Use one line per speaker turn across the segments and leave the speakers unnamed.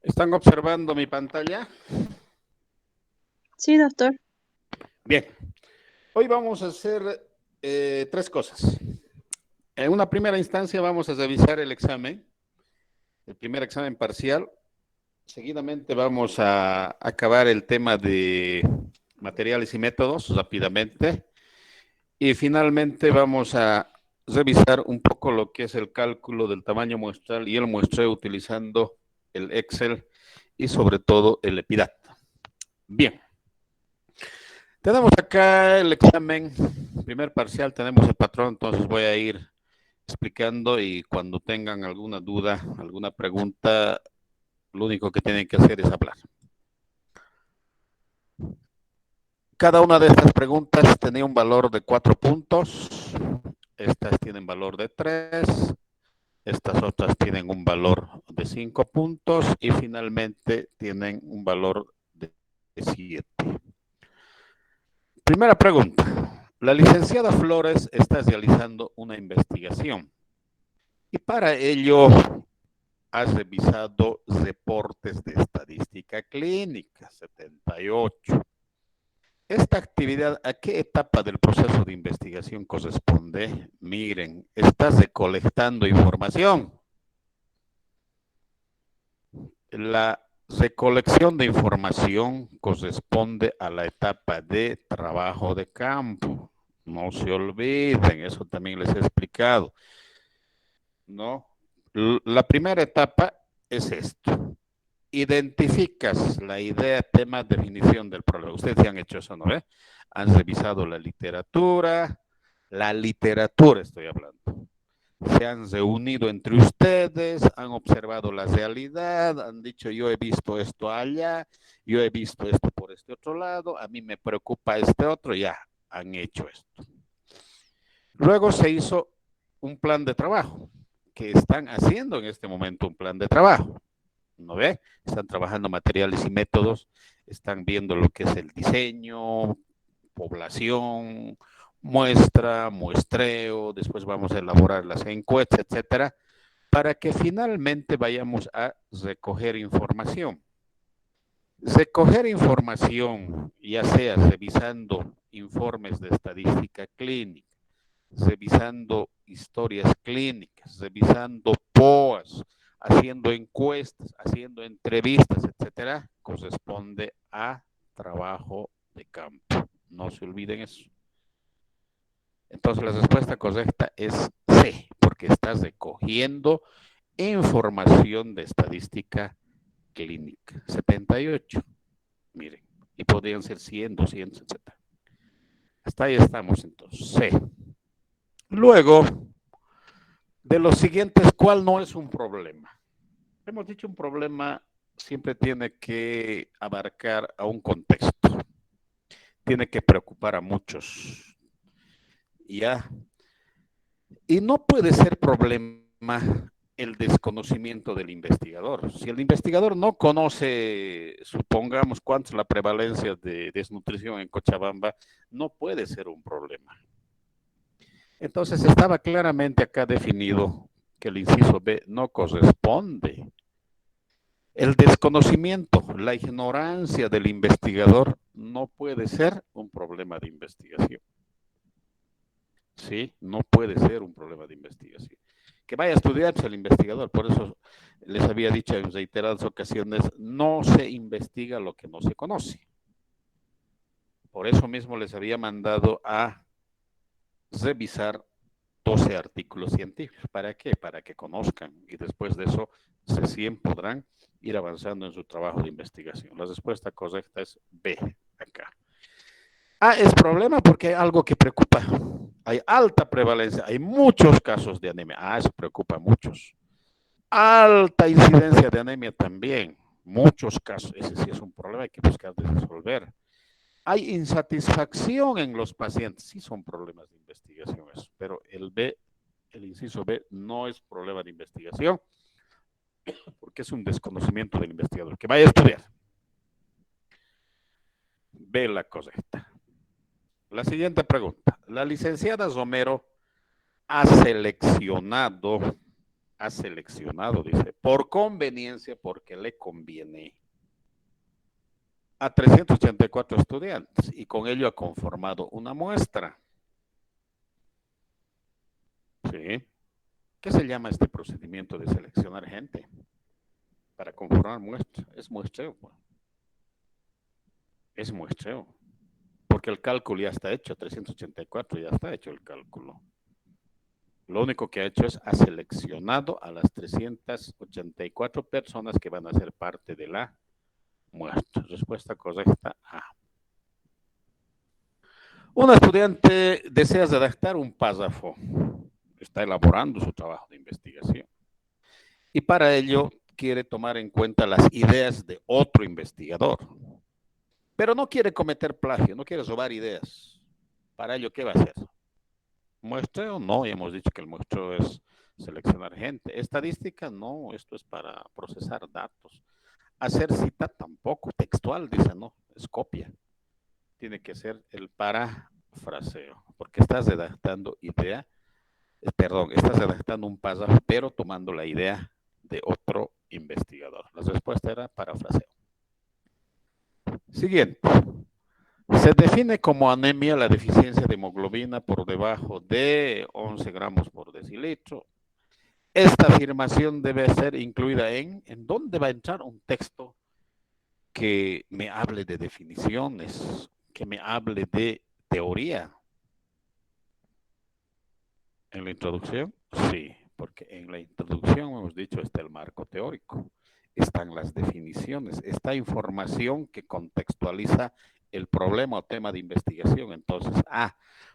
¿Están observando mi pantalla?
Sí, doctor.
Bien, hoy vamos a hacer tres cosas. En una primera instancia vamos a revisar el primer examen parcial. Seguidamente vamos a acabar el tema de materiales y métodos rápidamente. Y finalmente vamos a revisar un poco lo que es el cálculo del tamaño muestral y el muestreo utilizando el Excel y sobre todo el EPIDAT. Bien. Tenemos acá el examen, primer parcial, tenemos el patrón, entonces voy a ir explicando y cuando tengan alguna duda, alguna pregunta, lo único que tienen que hacer es hablar. Cada una de estas preguntas tenía un valor de 4 puntos, estas tienen valor de 3, estas otras tienen un valor de 5 puntos y finalmente tienen un valor de 7. Primera pregunta. La licenciada Flores está realizando una investigación y para ello ha revisado reportes de estadística clínica 78. ¿Esta actividad a qué etapa del proceso de investigación corresponde? Miren, está recolectando información. La recolección de información corresponde a la etapa de trabajo de campo. No se olviden, eso también les he explicado. ¿No? La primera etapa es esto. Identificas la idea, tema, definición del problema. Ustedes ya han hecho eso, ¿no? Han revisado la literatura estoy hablando. Se han reunido entre ustedes, han observado la realidad, han dicho yo he visto esto allá, yo he visto esto por este otro lado, a mí me preocupa este otro, ya han hecho esto. Luego se hizo un plan de trabajo, que están haciendo en este momento un plan de trabajo. ¿No ve? Están trabajando materiales y métodos, están viendo lo que es el diseño, población, muestra, muestreo, después vamos a elaborar las encuestas, etcétera, para que finalmente vayamos a recoger información. Recoger información, ya sea revisando informes de estadística clínica, revisando historias clínicas, revisando POAs, haciendo encuestas, haciendo entrevistas, etcétera, corresponde a trabajo de campo. No se olviden eso. Entonces la respuesta correcta es C, porque estás recogiendo información de estadística clínica. 78. Miren, y podrían ser 100, 200, etcétera. Hasta ahí estamos entonces. C. Luego, de los siguientes, ¿cuál no es un problema? Hemos dicho un problema siempre tiene que abarcar a un contexto. Tiene que preocupar a muchos. ¿Ya? Y no puede ser problema el desconocimiento del investigador. Si el investigador no conoce, supongamos, cuánto es la prevalencia de desnutrición en Cochabamba, no puede ser un problema. Entonces estaba claramente acá definido que el inciso B no corresponde. El desconocimiento, la ignorancia del investigador no puede ser un problema de investigación. Sí, no puede ser un problema de investigación. Que vaya a estudiar el investigador, por eso les había dicho en reiteradas ocasiones, no se investiga lo que no se conoce. Por eso mismo les había mandado a revisar 12 artículos científicos. ¿Para qué? Para que conozcan y después de eso recién podrán ir avanzando en su trabajo de investigación. La respuesta correcta es B, acá. A es problema porque hay algo que preocupa. Hay alta prevalencia, hay muchos casos de anemia. Eso preocupa a muchos. Alta incidencia de anemia también. muchos casos, ese sí es un problema, hay que buscar de resolver. Hay insatisfacción en los pacientes, sí son problemas de investigación eso, pero el inciso B no es problema de investigación, porque es un desconocimiento del investigador. Que vaya a estudiar. Ve la correcta. La siguiente pregunta. La licenciada Romero ha seleccionado, dice, por conveniencia, porque le conviene, a 384 estudiantes y con ello ha conformado una muestra. ¿Sí? ¿Qué se llama este procedimiento de seleccionar gente para conformar muestra? Es muestreo. Es muestreo. Porque el cálculo ya está hecho, 384 ya está hecho el cálculo. Lo único que ha hecho es ha seleccionado a las 384 personas que van a ser parte de la muestra. Respuesta correcta A. Un estudiante desea redactar un párrafo. Está elaborando su trabajo de investigación. Y para ello quiere tomar en cuenta las ideas de otro investigador. Pero no quiere cometer plagio, no quiere robar ideas. Para ello, ¿qué va a hacer? ¿Muestreo? No, ya hemos dicho que el muestreo es seleccionar gente. Estadística, no, esto es para procesar datos. Hacer cita tampoco, textual, dice, no, es copia. Tiene que ser el parafraseo, porque estás redactando estás redactando un párrafo, pero tomando la idea de otro investigador. La respuesta era parafraseo. Siguiente. Se define como anemia la deficiencia de hemoglobina por debajo de 11 gramos por decilitro. Esta afirmación debe ser incluida ¿en dónde va a entrar un texto que me hable de definiciones, que me hable de teoría? ¿En la introducción? Sí, porque en la introducción hemos dicho está el marco teórico, están las definiciones, está información que contextualiza el problema o tema de investigación. Entonces,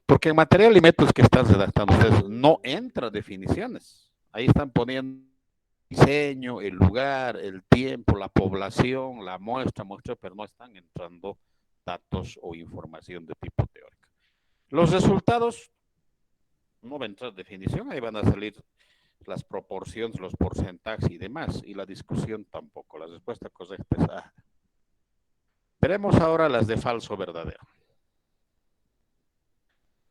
porque en material y métodos que están redactando ustedes no entra definiciones. Ahí están poniendo diseño, el lugar, el tiempo, la población, la muestra, pero no están entrando datos o información de tipo teórico. Los resultados no va a entrar definición, ahí van a salir las proporciones, los porcentajes y demás, y la discusión tampoco. La respuesta correcta es A. Veremos ahora las de falso verdadero.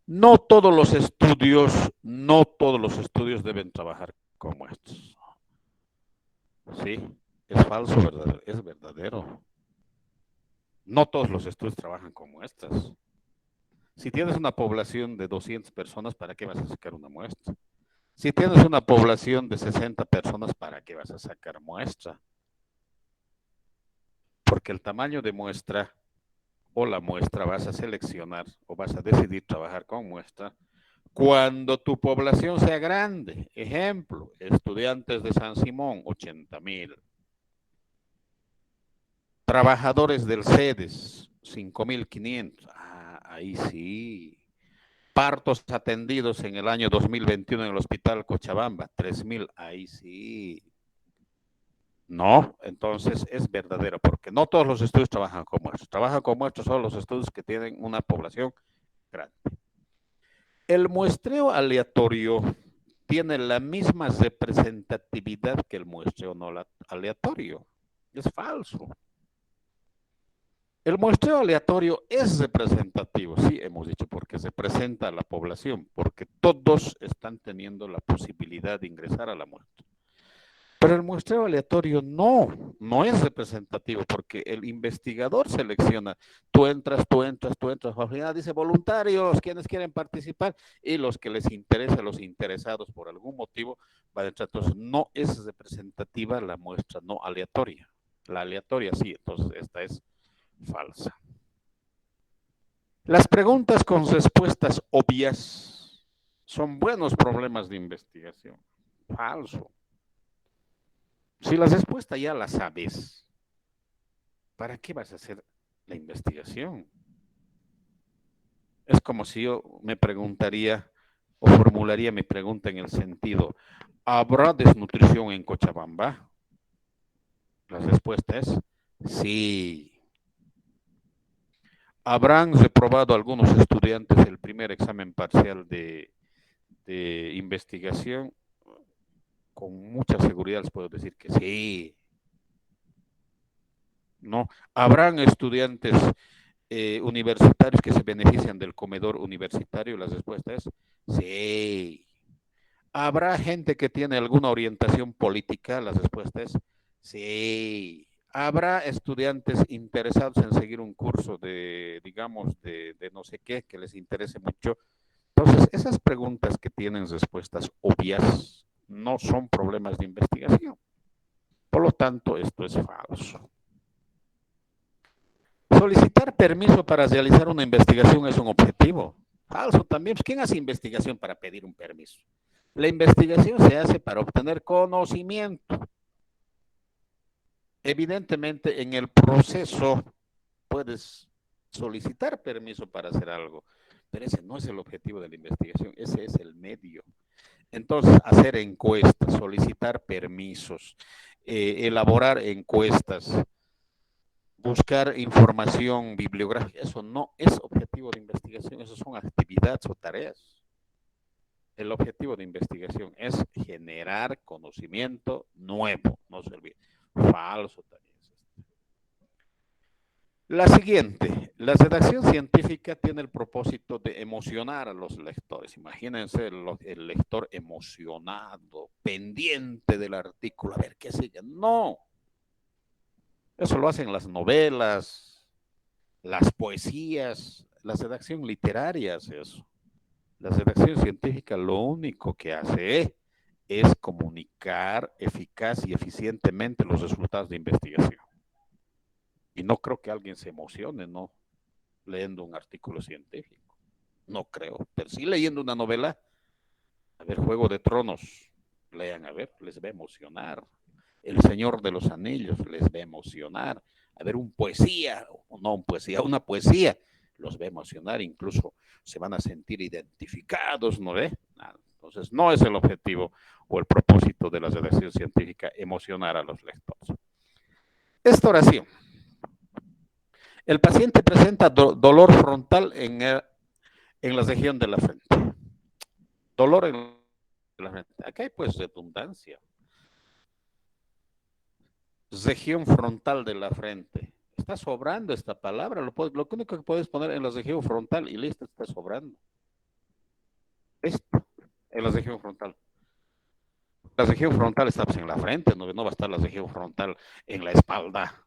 No todos los estudios deben trabajar como estos. Sí, es falso verdadero, es verdadero. No todos los estudios trabajan como estas. Si tienes una población de 200 personas, ¿para qué vas a sacar una muestra? Si tienes una población de 60 personas, ¿para qué vas a sacar muestra? Porque el tamaño de muestra o la muestra vas a seleccionar o vas a decidir trabajar con muestra cuando tu población sea grande. Ejemplo, estudiantes de San Simón, 80,000. Trabajadores del CEDES, 5,500. Ahí sí. Partos atendidos en el año 2021 en el Hospital Cochabamba, 3,000. Ahí sí. No, entonces es verdadero, porque no todos los estudios trabajan como estos. Trabajan como estos solo los estudios que tienen una población grande. El muestreo aleatorio tiene la misma representatividad que el muestreo no aleatorio. Es falso. El muestreo aleatorio es representativo, sí, hemos dicho, porque se presenta a la población, porque todos están teniendo la posibilidad de ingresar a la muestra. Pero el muestreo aleatorio no es representativo porque el investigador selecciona. Tú entras. Al final dice voluntarios, quienes quieren participar y los que les interesa, los interesados por algún motivo, van a entrar. Entonces, no es representativa la muestra, no aleatoria. La aleatoria sí, entonces esta es falsa. Las preguntas con respuestas obvias son buenos problemas de investigación. Falso. Si la respuesta ya la sabes, ¿para qué vas a hacer la investigación? Es como si yo me preguntaría o formularía mi pregunta en el sentido, ¿habrá desnutrición en Cochabamba? La respuesta es sí. ¿Habrán reprobado algunos estudiantes el primer examen parcial de investigación? Con mucha seguridad les puedo decir que sí. ¿No? ¿Habrán estudiantes universitarios que se benefician del comedor universitario? La respuesta es sí. ¿Habrá gente que tiene alguna orientación política? La respuesta es sí. ¿Habrá estudiantes interesados en seguir un curso de, digamos, de no sé qué, que les interese mucho? Entonces, esas preguntas que tienen respuestas obvias no son problemas de investigación. Por lo tanto, esto es falso. Solicitar permiso para realizar una investigación es un objetivo. Falso también. ¿Quién hace investigación para pedir un permiso? La investigación se hace para obtener conocimiento. Evidentemente, en el proceso puedes solicitar permiso para hacer algo, pero ese no es el objetivo de la investigación, ese es el medio. Entonces, hacer encuestas, solicitar permisos, elaborar encuestas, buscar información bibliográfica, eso no es objetivo de investigación, eso son actividades o tareas. El objetivo de investigación es generar conocimiento nuevo, no se olvide. Falso también. La siguiente, la redacción científica tiene el propósito de emocionar a los lectores. Imagínense el lector emocionado, pendiente del artículo, a ver qué sigue. No, eso lo hacen las novelas, las poesías, la redacción literaria hace eso. La redacción científica lo único que hace es comunicar eficaz y eficientemente los resultados de investigación. Y no creo que alguien se emocione, ¿no? Leyendo un artículo científico. No creo. Pero sí leyendo una novela, a ver, Juego de Tronos, lean, a ver, les va a emocionar. El Señor de los Anillos les va a emocionar. A ver, un poesía, o no un poesía, una poesía, los va a emocionar, incluso se van a sentir identificados, ¿no ve? Entonces, no es el objetivo o el propósito de la redacción científica emocionar a los lectores. Esta oración. El paciente presenta dolor frontal en la región de la frente. Dolor en la frente. Acá hay pues redundancia. Región frontal de la frente. Está sobrando esta palabra. Lo único que puedes poner en la región frontal y listo, está sobrando. Esto, en la región frontal. La región frontal está pues, en la frente, no va a estar la región frontal en la espalda.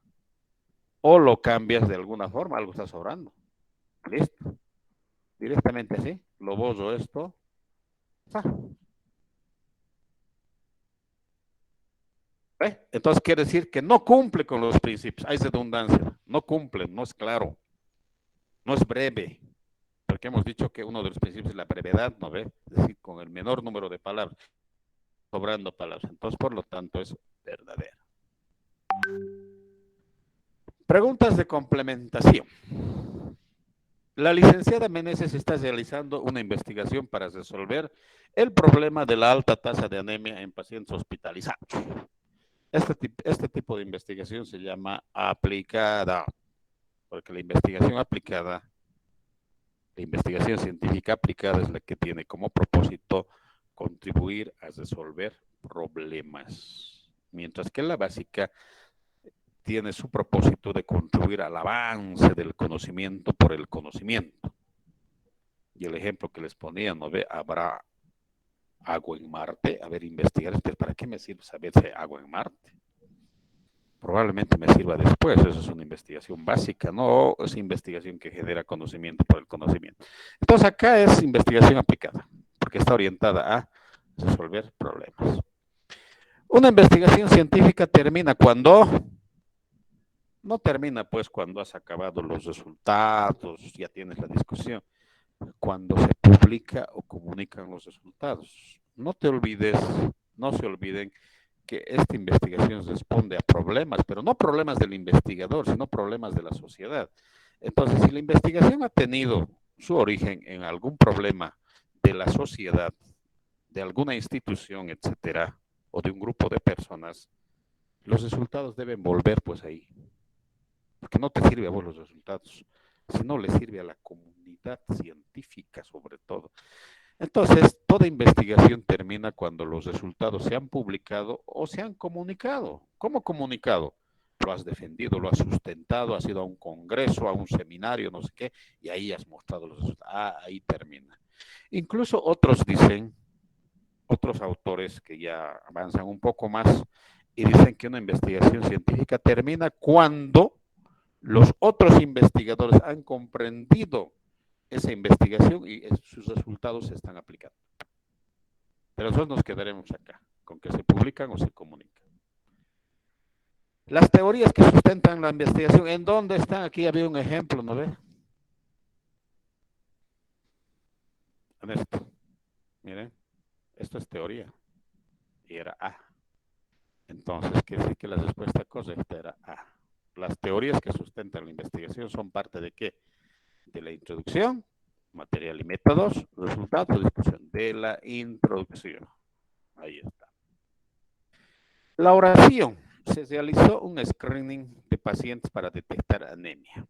O lo cambias de alguna forma, algo está sobrando. Listo. Directamente así. Lo borro esto. Ah, entonces quiere decir que no cumple con los principios. Hay redundancia. No cumple, no es claro, no es breve. Porque hemos dicho que uno de los principios es la brevedad, ¿no ve? Es decir, con el menor número de palabras, sobrando palabras. Entonces, por lo tanto, es verdadero. Preguntas de complementación. La licenciada Meneses está realizando una investigación para resolver el problema de la alta tasa de anemia en pacientes hospitalizados. Este tipo de investigación se llama aplicada, porque la investigación científica aplicada es la que tiene como propósito contribuir a resolver problemas, mientras que la básica tiene su propósito de contribuir al avance del conocimiento por el conocimiento. Y el ejemplo que les ponía, ¿no ve? Habrá agua en Marte. A ver, investigar, ¿para qué me sirve saber si hay agua en Marte? Probablemente me sirva después, eso es una investigación básica, no es investigación que genera conocimiento por el conocimiento. Entonces acá es investigación aplicada, porque está orientada a resolver problemas. Una investigación científica termina cuando, no termina pues cuando has acabado los resultados, ya tienes la discusión, cuando se publica o comunican los resultados. No te olvides, no se olviden que esta investigación responde a problemas, pero no problemas del investigador, sino problemas de la sociedad. Entonces, si la investigación ha tenido su origen en algún problema de la sociedad, de alguna institución, etcétera, o de un grupo de personas, los resultados deben volver pues ahí. Porque no te sirve a vos los resultados, sino le sirve a la comunidad científica sobre todo. Entonces, toda investigación termina cuando los resultados se han publicado o se han comunicado. ¿Cómo comunicado? Lo has defendido, lo has sustentado, has ido a un congreso, a un seminario, no sé qué, y ahí has mostrado los resultados. Ah, ahí termina. Incluso otros dicen, otros autores que ya avanzan un poco más y dicen que una investigación científica termina cuando los otros investigadores han comprendido esa investigación y sus resultados se están aplicando. Pero nosotros nos quedaremos acá, con que se publican o se comunican. Las teorías que sustentan la investigación, ¿en dónde están? Aquí había un ejemplo, ¿no ve? En esto. Miren, esto es teoría. Y era A. Entonces, quiere decir que la respuesta correcta era A. Las teorías que sustentan la investigación son parte de qué? De la introducción, material y métodos, resultados, discusión. De la introducción. Ahí está. La oración. Se realizó un screening de pacientes para detectar anemia.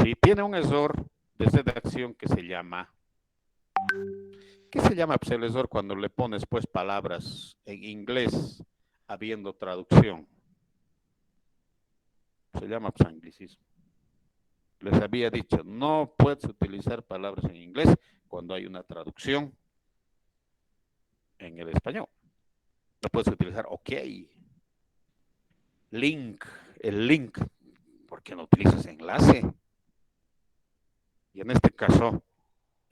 Si tiene un error de redacción que se llama, ¿qué se llama pues, el error cuando le pones pues palabras en inglés habiendo traducción? Se llama pues, anglicismo. Les había dicho, no puedes utilizar palabras en inglés cuando hay una traducción en el español. No puedes utilizar OK, link, el link, porque no utilizas enlace. Y en este caso,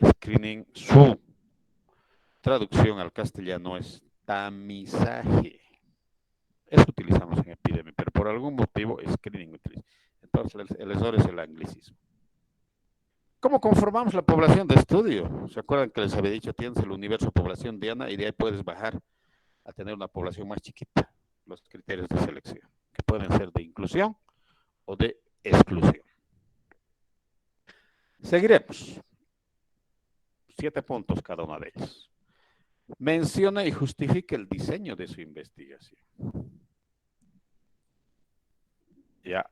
screening, su traducción al castellano es tamizaje. Eso utilizamos en epidemia, pero por algún motivo screening utiliza. Entonces el error es el anglicismo. ¿Cómo conformamos la población de estudio? ¿Se acuerdan que les había dicho, tienes el universo población diana y de ahí puedes bajar a tener una población más chiquita? Los criterios de selección, que pueden ser de inclusión o de exclusión. Seguiremos. 7 puntos cada una de ellas. Menciona y justifique el diseño de su investigación. Ya.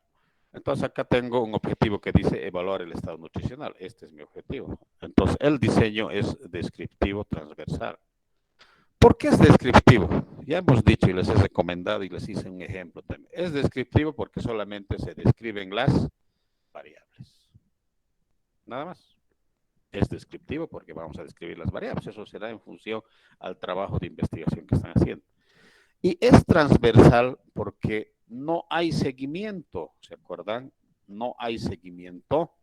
Entonces acá tengo un objetivo que dice evaluar el estado nutricional. Este es mi objetivo. Entonces el diseño es descriptivo transversal. ¿Por qué es descriptivo? Ya hemos dicho y les he recomendado y les hice un ejemplo también. Es descriptivo porque solamente se describen las variables. Nada más. Es descriptivo porque vamos a describir las variables. Eso será en función al trabajo de investigación que están haciendo. Y es transversal porque no hay seguimiento, ¿se acuerdan? No hay seguimiento.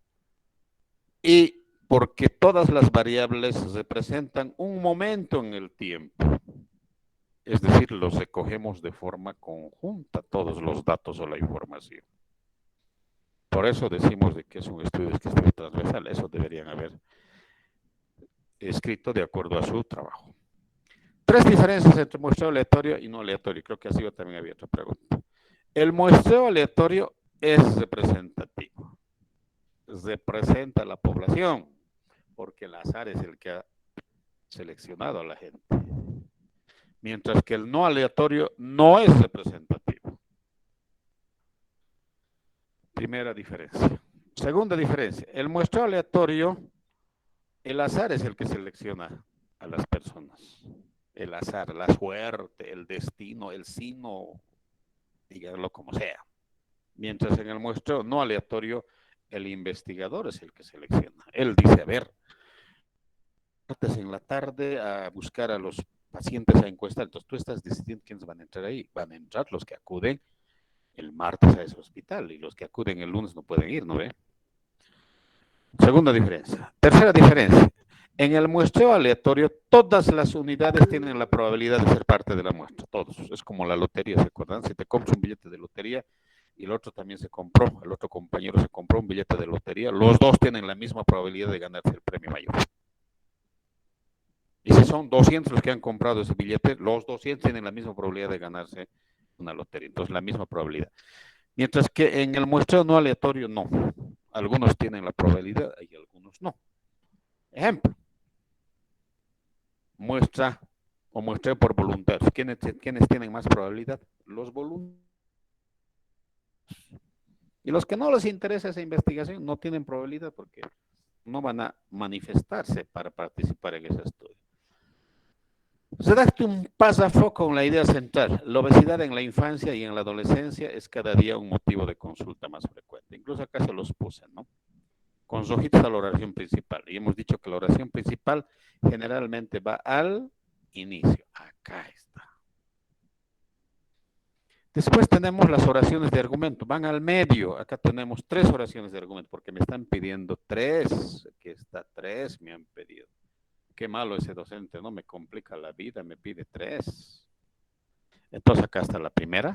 Y porque todas las variables representan un momento en el tiempo. Es decir, los recogemos de forma conjunta, todos los datos o la información. Por eso decimos de que es un estudio transversal. Eso deberían haber escrito de acuerdo a su trabajo. 3 diferencias entre muestreo aleatorio y no aleatorio. Creo que así también había otra pregunta. El muestreo aleatorio es representativo. Representa a la población, porque el azar es el que ha seleccionado a la gente. Mientras que el no aleatorio no es representativo. Primera diferencia. Segunda diferencia. El muestreo aleatorio, el azar es el que selecciona a las personas. El azar, la suerte, el destino, el sino, díganlo como sea. Mientras en el muestreo no aleatorio, el investigador es el que selecciona. Él dice, a ver, en la tarde a buscar a los pacientes a encuestar. Entonces tú estás decidiendo quiénes van a entrar ahí. Van a entrar los que acuden el martes a ese hospital y los que acuden el lunes no pueden ir, ¿no ve? Segunda diferencia. Tercera diferencia. En el muestreo aleatorio, todas las unidades tienen la probabilidad de ser parte de la muestra. Todos. Es como la lotería, ¿se acuerdan? Si te compras un billete de lotería y el otro también se compró, el otro compañero se compró un billete de lotería, los dos tienen la misma probabilidad de ganarse el premio mayor. Y si son 200 los que han comprado ese billete, los 200 tienen la misma probabilidad de ganarse una lotería. Entonces, la misma probabilidad. Mientras que en el muestreo no aleatorio, no. Algunos tienen la probabilidad y algunos no. Ejemplo. Muestra o muestreo por voluntarios. ¿Quiénes tienen más probabilidad? Los voluntarios. Y los que no les interesa esa investigación no tienen probabilidad porque no van a manifestarse para participar en ese estudio. Redacte un párrafo con la idea central. La obesidad en la infancia y en la adolescencia es cada día un motivo de consulta más frecuente. Incluso acá se los puse, ¿no? Con su ojitos a la oración principal. Y hemos dicho que la oración principal generalmente va al inicio. Acá está. Después tenemos las oraciones de argumento. Van al medio. Acá tenemos 3 oraciones de argumento porque me están pidiendo 3. Aquí está 3, me han pedido. Qué malo ese docente, ¿no? Me complica la vida, me pide 3. Entonces acá está la primera,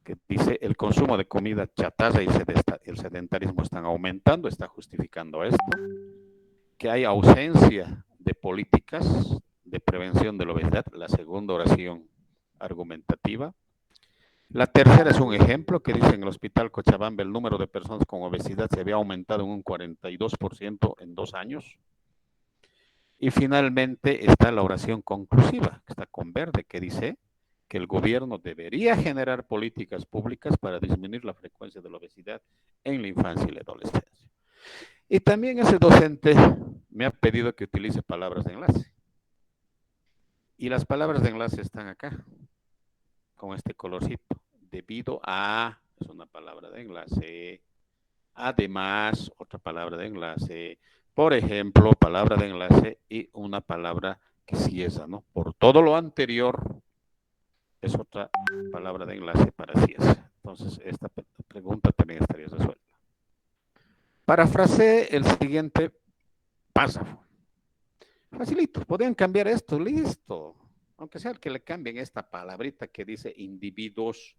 que dice el consumo de comida chatarra y el sedentarismo están aumentando, está justificando esto. Que hay ausencia de políticas de prevención de la obesidad, la segunda oración argumentativa. La tercera es un ejemplo que dice en el Hospital Cochabamba el número de personas con obesidad se había aumentado en un 42% en 2 años. Y finalmente está la oración conclusiva, que está con verde, que dice que el gobierno debería generar políticas públicas para disminuir la frecuencia de la obesidad en la infancia y la adolescencia. Y también ese docente me ha pedido que utilice palabras de enlace. Y las palabras de enlace están acá, con este colorcito. Debido a, es una palabra de enlace. Además, otra palabra de enlace. Por ejemplo, palabra de enlace y una palabra que sí es, ¿no? Por todo lo anterior, es otra palabra de enlace para ciencia. Entonces, esta pregunta también estaría resuelta. Parafrasee el siguiente párrafo. Facilito, podrían cambiar esto, listo. Aunque sea el que le cambien esta palabrita que dice individuos,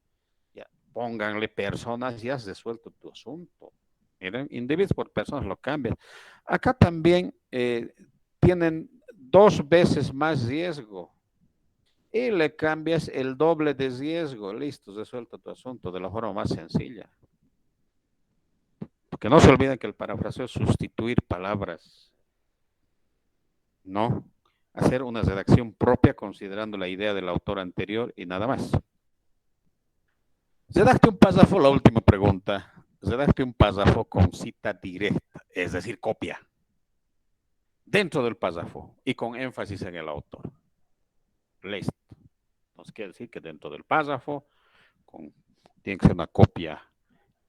ya, pónganle personas y has resuelto tu asunto. Miren, individuos por personas lo cambian. Acá también tienen 2 veces más riesgo y le cambias el doble de riesgo. Listo, resuelto tu asunto de la forma más sencilla. Porque no se olviden que el parafraseo es sustituir palabras, no hacer una redacción propia considerando la idea del autor anterior y nada más. Redacte un párrafo, la última pregunta. Redacte un párrafo con cita directa, es decir, copia, dentro del párrafo y con énfasis en el autor. Listo. Entonces quiere decir que dentro del párrafo tiene que ser una copia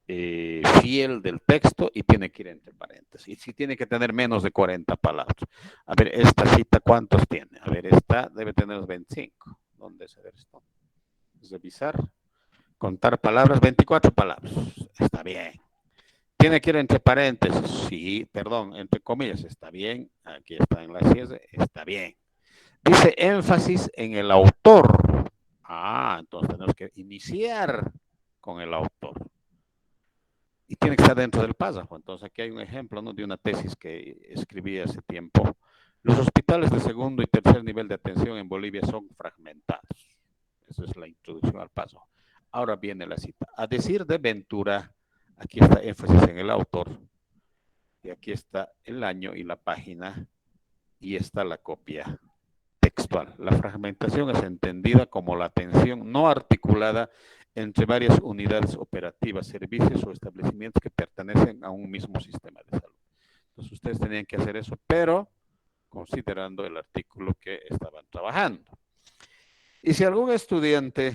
fiel del texto y tiene que ir entre paréntesis. Y si tiene que tener menos de 40 palabras. A ver, esta cita, ¿cuántos tiene? A ver, esta debe tener 25. ¿Dónde se ve esto? Revisar. Contar palabras, 24 palabras. Está bien. Tiene que ir entre paréntesis. Sí, perdón, entre comillas. Está bien. Aquí está en la cierre. Está bien. Dice énfasis en el autor. Ah, entonces tenemos que iniciar con el autor. Y tiene que estar dentro del párrafo. Entonces aquí hay un ejemplo, ¿no?, de una tesis que escribí hace tiempo. Los hospitales de segundo y tercer nivel de atención en Bolivia son fragmentados. Esa es la introducción al párrafo. Ahora viene la cita. A decir de Ventura, aquí está énfasis en el autor, y aquí está el año y la página, y está la copia textual. La fragmentación es entendida como la atención no articulada entre varias unidades operativas, servicios o establecimientos que pertenecen a un mismo sistema de salud. Entonces ustedes tenían que hacer eso, pero considerando el artículo que estaban trabajando. Y si algún estudiante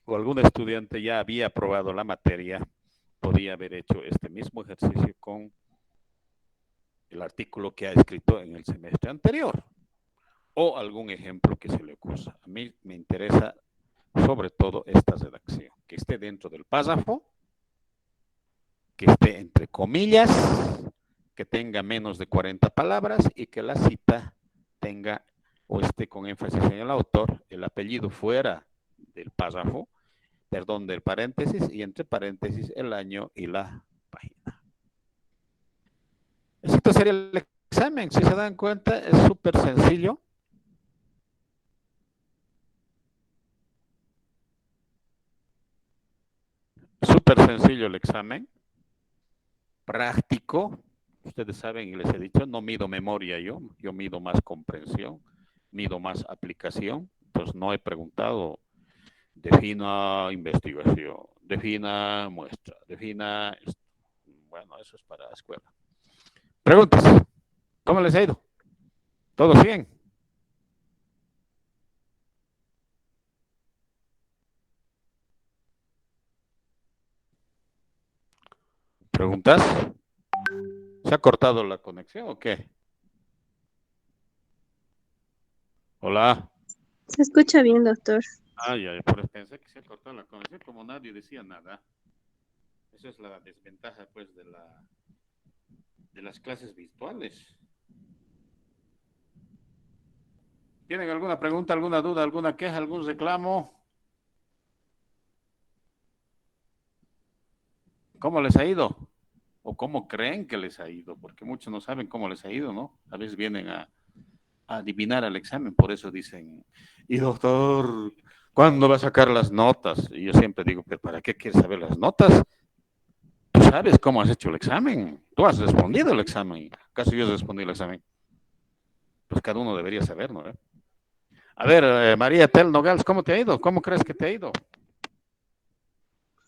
o algún estudiante ya había aprobado la materia, podía haber hecho este mismo ejercicio con el artículo que ha escrito en el semestre anterior o algún ejemplo que se le ocurra. A mí me interesa sobre todo esta redacción, que esté dentro del párrafo, que esté entre comillas, que tenga menos de 40 palabras y que la cita tenga o esté con énfasis en el autor, el apellido fuera del párrafo, perdón, del paréntesis, y entre paréntesis el año y la página. Esto sería el examen. Si se dan cuenta, es súper sencillo. Súper sencillo el examen. Práctico. Ustedes saben y les he dicho, no mido memoria yo mido más comprensión. tenido más aplicación, pues no he preguntado, defina investigación, defina muestra, defina esto. Bueno, eso es para la escuela. Preguntas, ¿cómo les ha ido? ¿Todos bien? ¿Preguntas? ¿Se ha cortado la conexión o qué? Hola.
Se escucha bien, doctor.
Ya, pero pensé que se ha cortado la conexión, como nadie decía nada. Esa es la desventaja, pues, de las clases virtuales. ¿Tienen alguna pregunta, alguna duda, alguna queja, algún reclamo? ¿Cómo les ha ido? ¿O cómo creen que les ha ido? Porque muchos no saben cómo les ha ido, ¿no? A veces vienen a adivinar al examen, por eso dicen, y doctor, ¿cuándo va a sacar las notas? Y yo siempre digo, pero ¿para qué quieres saber las notas? Tú sabes cómo has hecho el examen, tú has respondido el examen, casi yo respondí el examen. Pues cada uno debería saber, ¿no? A ver, María Tel Nogales, ¿cómo te ha ido? ¿Cómo crees que te ha ido?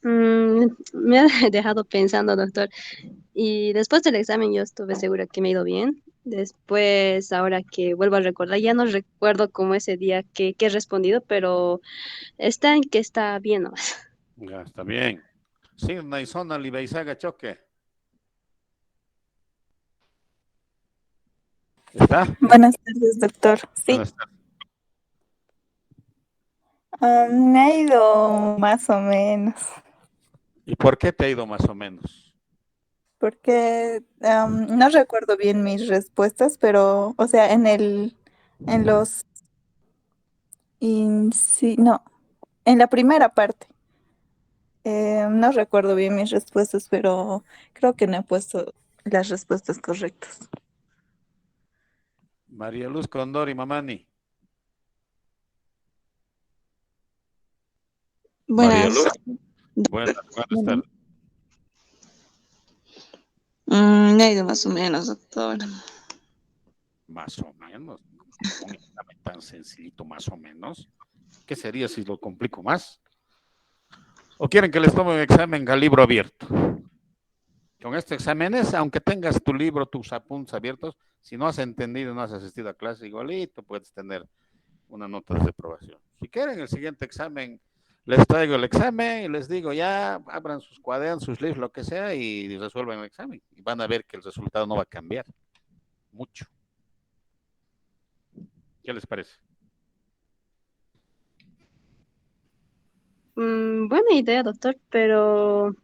Me ha dejado pensando, doctor. Y después del examen yo estuve segura que me ha ido bien. Después, ahora que vuelvo a recordar, ya no recuerdo cómo ese día que he respondido, pero está en que está bien nomás.
Ya, está bien. Sí, Naisona Libeizaga Choque. ¿Está?
Buenas tardes, doctor. Sí,
¿Dónde está?
me ha ido más o menos,
¿Y por qué te ha ido más o menos?
porque no recuerdo bien mis respuestas, pero, o sea, en los, sí, no, en la primera parte, no recuerdo bien mis respuestas, pero creo que no he puesto las respuestas correctas.
María Luz Condori Mamani. María
Buenas.
Luz. Buenas
Bueno,
tardes.
me ha ido más o menos, doctor.
Más o menos. Un examen tan sencillito, más o menos. ¿Qué sería si lo complico más? ¿O quieren que les tome un examen a libro abierto? Con estos exámenes, aunque tengas tu libro, tus apuntes abiertos, si no has entendido, no has asistido a clase, igualito puedes tener una nota de reprobación. Si quieren el siguiente examen, les traigo el examen y les digo, ya abran sus cuadernos, sus libros, lo que sea, y resuelvan el examen. Y van a ver que el resultado no va a cambiar mucho. ¿Qué les parece?
Buena idea, doctor, pero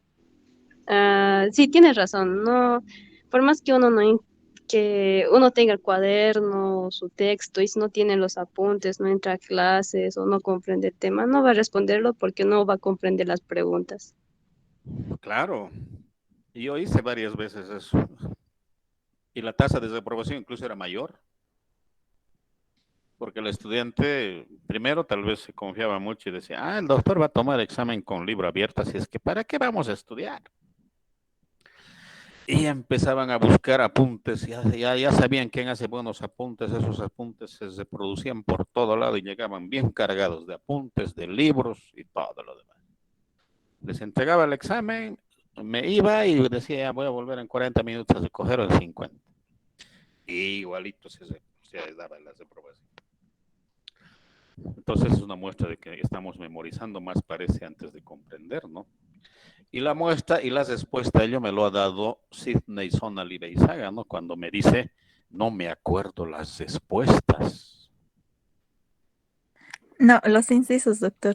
sí, tienes razón. No, por más que uno que uno tenga el cuaderno, su texto, y si no tiene los apuntes, no entra a clases o no comprende el tema, no va a responderlo porque no va a comprender las preguntas.
Claro. Y yo hice varias veces eso. Y la tasa de reprobación incluso era mayor. Porque el estudiante, primero tal vez se confiaba mucho y decía, el doctor va a tomar examen con libro abierto, así es que ¿para qué vamos a estudiar? Y empezaban a buscar apuntes, ya sabían quién hace buenos apuntes, esos apuntes se reproducían por todo lado y llegaban bien cargados de apuntes, de libros y todo lo demás. Les entregaba el examen, me iba y decía, ya voy a volver en 40 minutos a recoger en 50. Y igualito se daba la reprobación. Entonces es una muestra de que estamos memorizando más, parece, antes de comprender, ¿no? Y la muestra y la respuesta, ello me lo ha dado Sidney Sonali Beizaga, ¿no? Cuando me dice, no me acuerdo las respuestas.
No, los incisos, doctor.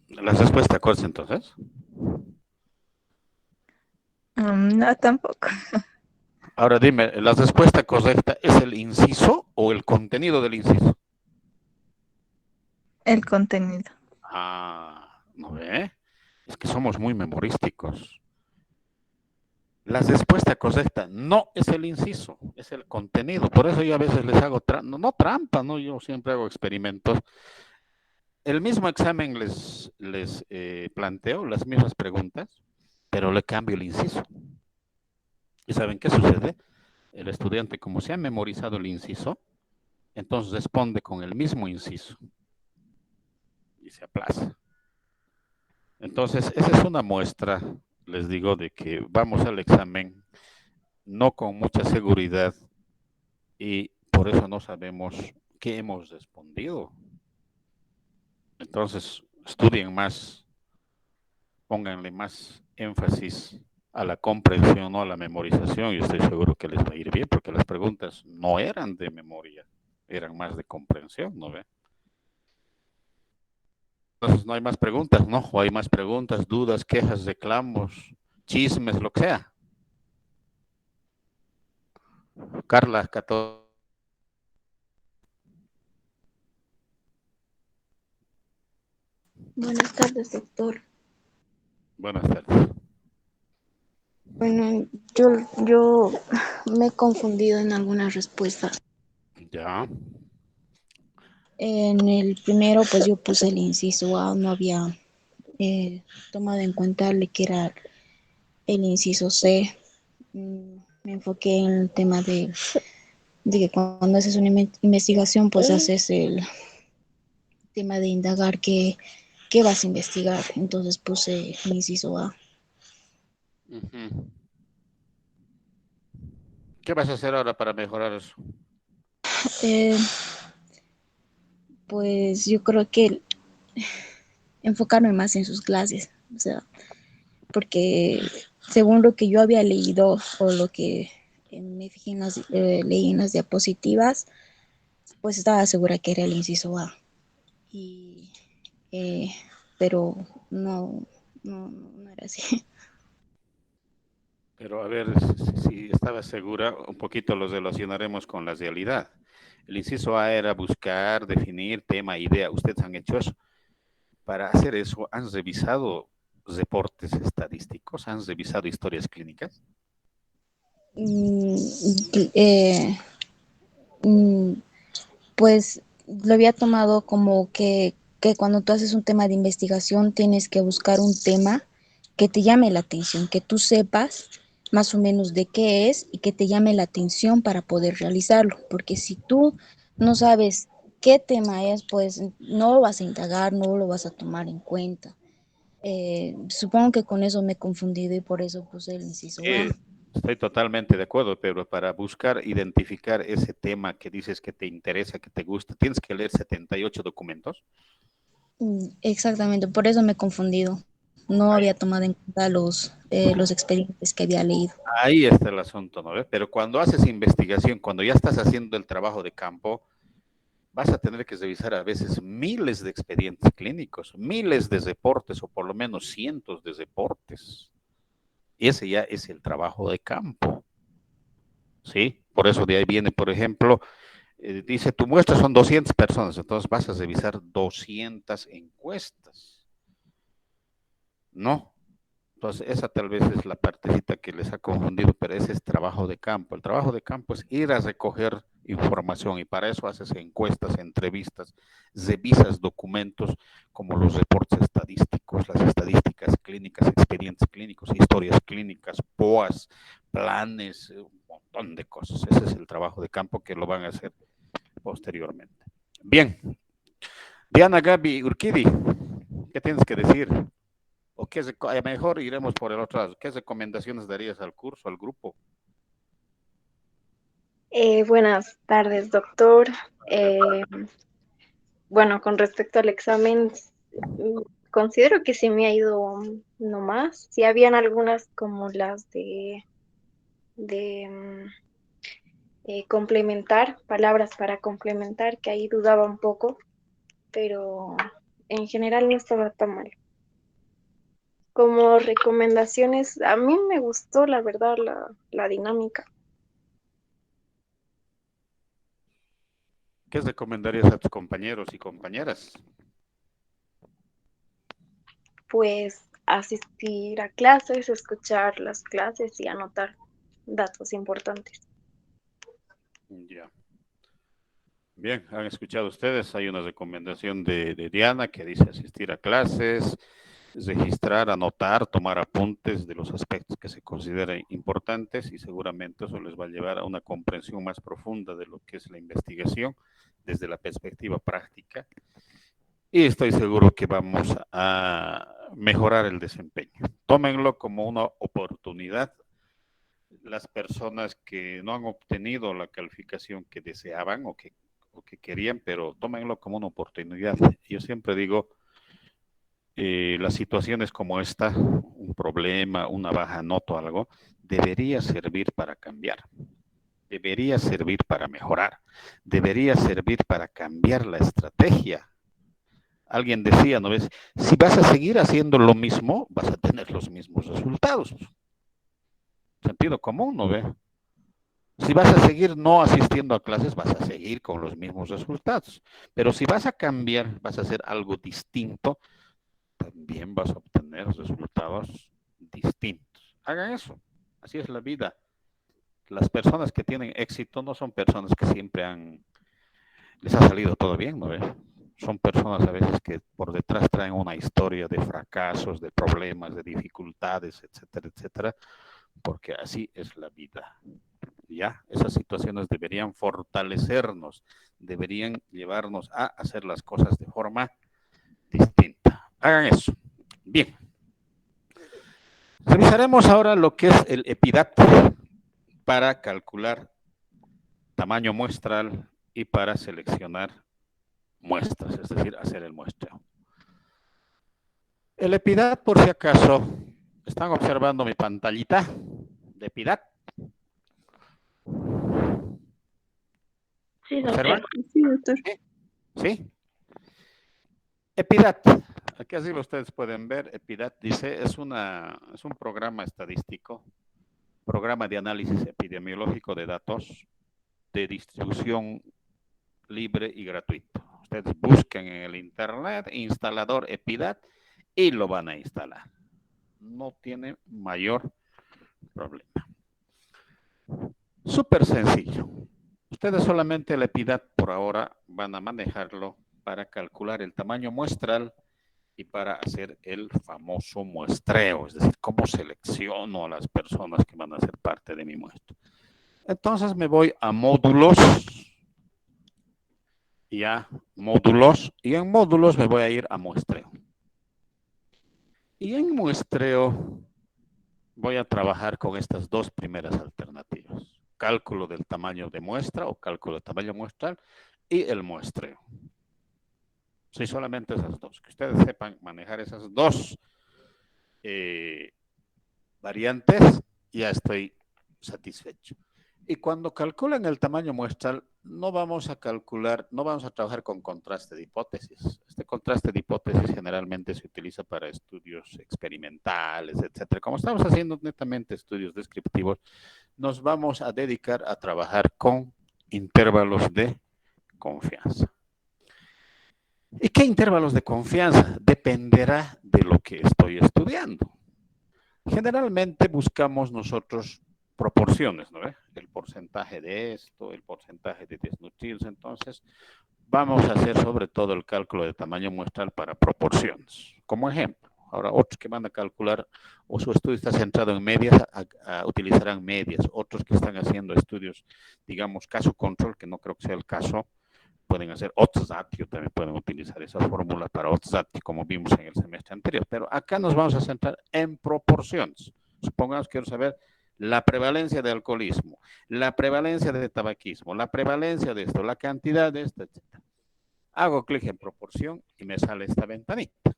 ¿Las respuestas cuáles entonces?
No, tampoco.
Ahora dime, ¿la respuesta correcta es el inciso o el contenido del inciso?
El contenido.
¿No ve? Es que somos muy memorísticos. La respuesta correcta no es el inciso, es el contenido. Por eso yo a veces les hago no trampa, ¿no? Yo siempre hago experimentos. El mismo examen les planteo las mismas preguntas, pero le cambio el inciso. ¿Y saben qué sucede? El estudiante, como se ha memorizado el inciso, entonces responde con el mismo inciso y se aplaza. Entonces, esa es una muestra, les digo, de que vamos al examen no con mucha seguridad y por eso no sabemos qué hemos respondido. Entonces, estudien más, pónganle más énfasis a la comprensión, no a la memorización, y estoy seguro que les va a ir bien, porque las preguntas no eran de memoria, eran más de comprensión, ¿no ve? Entonces, no hay más preguntas, ¿no? O hay más preguntas, dudas, quejas, reclamos, chismes, lo que sea. Carla, 14.
Buenas tardes, doctor.
Buenas tardes.
Bueno, yo me he confundido en algunas respuestas.
Ya.
En el primero, pues yo puse el inciso A, no había tomado en cuenta lo que era el inciso C. Me enfoqué en el tema de que cuando haces una investigación, pues haces el tema de indagar qué vas a investigar. Entonces puse el inciso A.
Uh-huh. ¿Qué vas a hacer ahora para mejorar eso?
Eh, pues yo creo que enfocarme más en sus clases, o sea, porque según lo que yo había leído o lo que me fijé leí en las diapositivas, pues estaba segura que era el inciso A. Y, eh, pero no era así.
Pero a ver, si estaba segura, un poquito los relacionaremos con la realidad. El inciso A era buscar, definir tema, idea. Ustedes han hecho eso. Para hacer eso, ¿han revisado reportes estadísticos? ¿Han revisado historias clínicas?
Mm, eh, mm, pues lo había tomado como que cuando tú haces un tema de investigación tienes que buscar un tema que te llame la atención, que tú sepas más o menos de qué es y que te llame la atención para poder realizarlo, porque si tú no sabes qué tema es, pues no lo vas a indagar, no lo vas a tomar en cuenta. Supongo que con eso me he confundido y por eso puse el inciso A.
Estoy totalmente de acuerdo, pero para buscar identificar ese tema que dices que te interesa, que te gusta, tienes que leer 78 documentos.
Exactamente, por eso me he confundido. No había tomado en cuenta los expedientes que había leído.
Ahí está el asunto, ¿no? Pero cuando haces investigación, cuando ya estás haciendo el trabajo de campo, vas a tener que revisar a veces miles de expedientes clínicos, miles de reportes o por lo menos cientos de reportes. Ese ya es el trabajo de campo, ¿sí? Por eso de ahí viene, por ejemplo, dice, tu muestra son 200 personas, entonces vas a revisar 200 encuestas. No, entonces, esa tal vez es la partecita que les ha confundido, pero ese es trabajo de campo. El trabajo de campo es ir a recoger información y para eso haces encuestas, entrevistas, revisas documentos como los reportes estadísticos, las estadísticas clínicas, expedientes clínicos, historias clínicas, POAS, planes, un montón de cosas. Ese es el trabajo de campo que lo van a hacer posteriormente. Bien. Diana, Gaby, Urquidi, ¿qué tienes que decir? ¿O qué mejor iremos por el otro lado? ¿Qué recomendaciones darías al curso, al grupo?
Buenas tardes, doctor. Bueno, con respecto al examen, considero que sí me ha ido nomás. Sí habían algunas como las de complementar, palabras para complementar, que ahí dudaba un poco, pero en general no estaba tan mal. Como recomendaciones, a mí me gustó, la verdad, la dinámica.
¿Qué recomendarías a tus compañeros y compañeras?
Pues asistir a clases, escuchar las clases y anotar datos importantes.
Ya. Bien, han escuchado ustedes, hay una recomendación de Diana que dice asistir a clases, registrar, anotar, tomar apuntes de los aspectos que se consideren importantes y seguramente eso les va a llevar a una comprensión más profunda de lo que es la investigación desde la perspectiva práctica y estoy seguro que vamos a mejorar el desempeño. Tómenlo como una oportunidad. Las personas que no han obtenido la calificación que deseaban o que querían, pero tómenlo como una oportunidad. Yo siempre digo, las situaciones como esta, un problema, una baja nota o algo, debería servir para cambiar, debería servir para mejorar, debería servir para cambiar la estrategia. Alguien decía, ¿no ves? Si vas a seguir haciendo lo mismo, vas a tener los mismos resultados. Sentido común, ¿no ve? Si vas a seguir no asistiendo a clases, vas a seguir con los mismos resultados. Pero si vas a cambiar, vas a hacer algo distinto, también vas a obtener resultados distintos. Hagan eso. Así es la vida. Las personas que tienen éxito no son personas que siempre les ha salido todo bien, ¿no ve? Son personas a veces que por detrás traen una historia de fracasos, de problemas, de dificultades, etcétera, etcétera, porque así es la vida. Ya, esas situaciones deberían fortalecernos, deberían llevarnos a hacer las cosas de forma distinta. Hagan eso. Bien. Revisaremos ahora lo que es el EPIDAT para calcular tamaño muestral y para seleccionar muestras, es decir, hacer el muestreo. El EPIDAT, por si acaso, están observando mi pantallita de EPIDAT.
Sí,
¿Observan?
doctor. Sí, doctor.
¿Sí? EPIDAT, aquí así ustedes pueden ver, EPIDAT dice, es un programa estadístico, programa de análisis epidemiológico de datos de distribución libre y gratuito. Ustedes buscan en el internet instalador EPIDAT y lo van a instalar. No tiene mayor problema. Súper sencillo. Ustedes solamente el EPIDAT por ahora van a manejarlo para calcular el tamaño muestral y para hacer el famoso muestreo, es decir, cómo selecciono a las personas que van a ser parte de mi muestra. Entonces me voy a módulos, y en módulos me voy a ir a muestreo. Y en muestreo voy a trabajar con estas dos primeras alternativas. Cálculo del tamaño de muestra o cálculo del tamaño muestral y el muestreo. Sí, solamente esas dos. Que ustedes sepan manejar esas dos variantes, ya estoy satisfecho. Y cuando calculan el tamaño muestral, no vamos a trabajar con contraste de hipótesis. Este contraste de hipótesis generalmente se utiliza para estudios experimentales, etcétera. Como estamos haciendo netamente estudios descriptivos, nos vamos a dedicar a trabajar con intervalos de confianza. ¿Y qué intervalos de confianza? Dependerá de lo que estoy estudiando. Generalmente buscamos nosotros proporciones, ¿no? El porcentaje de esto, el porcentaje de desnutridos. Entonces, vamos a hacer sobre todo el cálculo de tamaño muestral para proporciones. Como ejemplo, ahora otros que van a calcular o su estudio está centrado en medias, utilizarán medias. Otros que están haciendo estudios, digamos, caso control, que no creo que sea el caso, pueden hacer Otsatio, también pueden utilizar esa fórmula para Otsatio, como vimos en el semestre anterior. Pero acá nos vamos a centrar en proporciones. Supongamos que quiero saber la prevalencia de alcoholismo, la prevalencia de tabaquismo, la prevalencia de esto, la cantidad de esto, etc. Hago clic en proporción y me sale esta ventanita.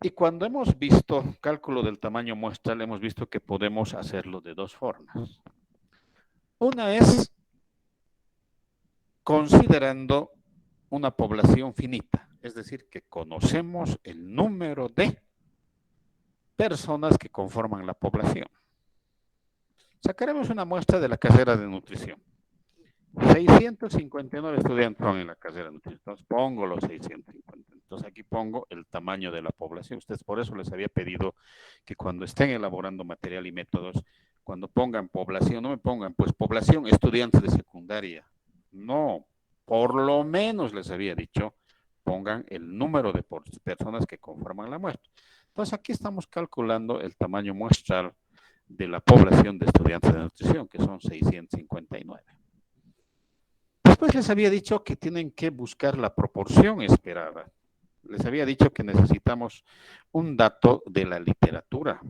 Y cuando hemos visto cálculo del tamaño muestral, hemos visto que podemos hacerlo de dos formas. Una es considerando una población finita, es decir, que conocemos el número de personas que conforman la población. Sacaremos una muestra de la carrera de nutrición. 659 estudiantes son en la carrera de nutrición. Entonces pongo los 650. Entonces aquí pongo el tamaño de la población. Ustedes por eso les había pedido que cuando estén elaborando material y métodos, cuando pongan población, no me pongan pues población estudiantes de secundaria. No, por lo menos les había dicho, pongan el número de personas que conforman la muestra. Entonces aquí estamos calculando el tamaño muestral de la población de estudiantes de nutrición, que son 659. Después les había dicho que tienen que buscar la proporción esperada. Les había dicho que necesitamos un dato de la literatura,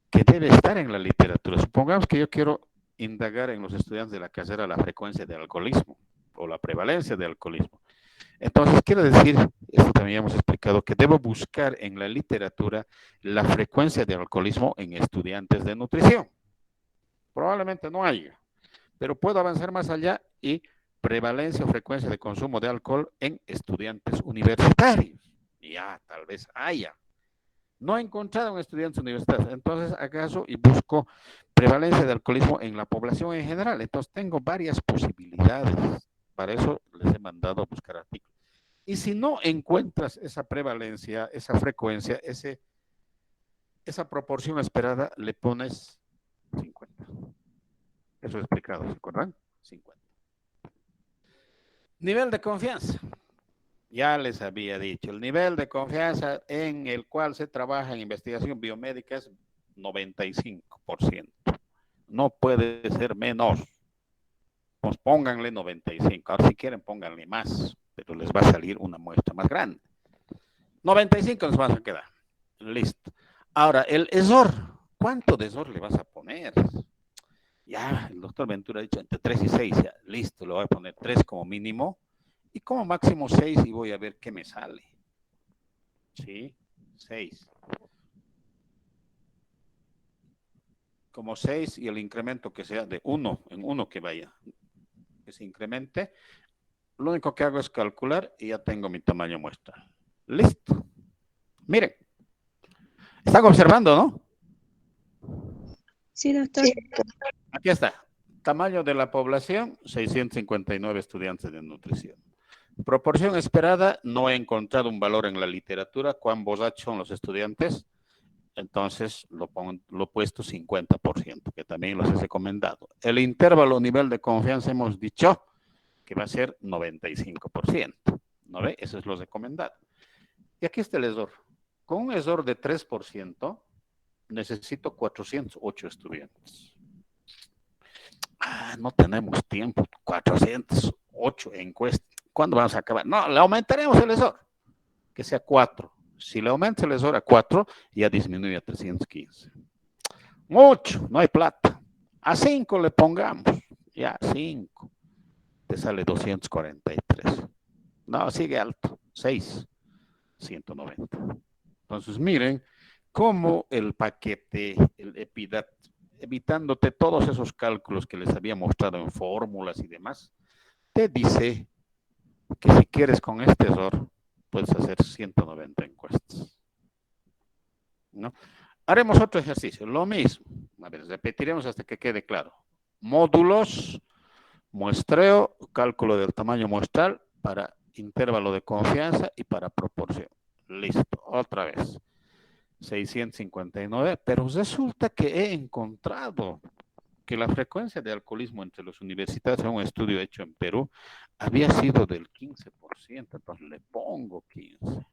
que debe estar en la literatura. Supongamos que yo quiero indagar en los estudiantes de la carrera la frecuencia de alcoholismo o la prevalencia de alcoholismo. Entonces, quiero decir, esto también hemos explicado, que debo buscar en la literatura la frecuencia de alcoholismo en estudiantes de nutrición. Probablemente no haya, pero puedo avanzar más allá y prevalencia o frecuencia de consumo de alcohol en estudiantes universitarios. Ya, tal vez haya. No he encontrado en estudiantes universitarios. Entonces, acaso y busco prevalencia de alcoholismo en la población en general. Entonces, tengo varias posibilidades. Para eso les he mandado a buscar artículos. Y si no encuentras esa prevalencia, esa frecuencia, esa proporción esperada, le pones 50. Eso es explicado, ¿se acuerdan? 50. Nivel de confianza. Ya les había dicho, el nivel de confianza en el cual se trabaja en investigación biomédica es 95%. No puede ser menos. Pues pónganle 95. Ahora si quieren pónganle más, pero les va a salir una muestra más grande. 95 nos vamos a quedar. Listo. Ahora, el ESOR. ¿Cuánto de ESOR le vas a poner? Ya, el doctor Ventura ha dicho entre 3 y 6. Ya, listo, le voy a poner 3 como mínimo. Y como máximo 6 y voy a ver qué me sale. ¿Sí? 6. Como 6 y el incremento que sea de 1, en 1 que vaya. Que se incremente. Lo único que hago es calcular y ya tengo mi tamaño muestra. Listo. Miren. Están observando, ¿no?
Sí, doctor.
Aquí está. Tamaño de la población, 659 estudiantes de nutrición. Proporción esperada, no he encontrado un valor en la literatura. ¿Cuán borrachos son los estudiantes? Entonces lo he puesto 50%, que también los he recomendado. El intervalo nivel de confianza hemos dicho que va a ser 95%. ¿No ve? Eso es lo recomendado. Y aquí está el ESOR. Con un ESOR de 3%, necesito 408 estudiantes. No tenemos tiempo. 408 encuestas. ¿Cuándo vamos a acabar? No, le aumentaremos el ESOR, que sea 4. Si le aumenta el ESOR a 4, ya disminuye a 315. Mucho, no hay plata. A 5 le pongamos, ya 5. Te sale 243. No, sigue alto. 6, 190. Entonces, miren cómo el paquete, el EPIDAT, evitándote todos esos cálculos que les había mostrado en fórmulas y demás, te dice que si quieres con este ESOR, puedes hacer 190 encuestas. ¿No? Haremos otro ejercicio, lo mismo. A ver, repetiremos hasta que quede claro. Módulos, muestreo, cálculo del tamaño muestral para intervalo de confianza y para proporción. Listo, otra vez. 659, pero resulta que he encontrado que la frecuencia de alcoholismo entre los universitarios, en un estudio hecho en Perú, había sido del 15%, entonces le pongo 15.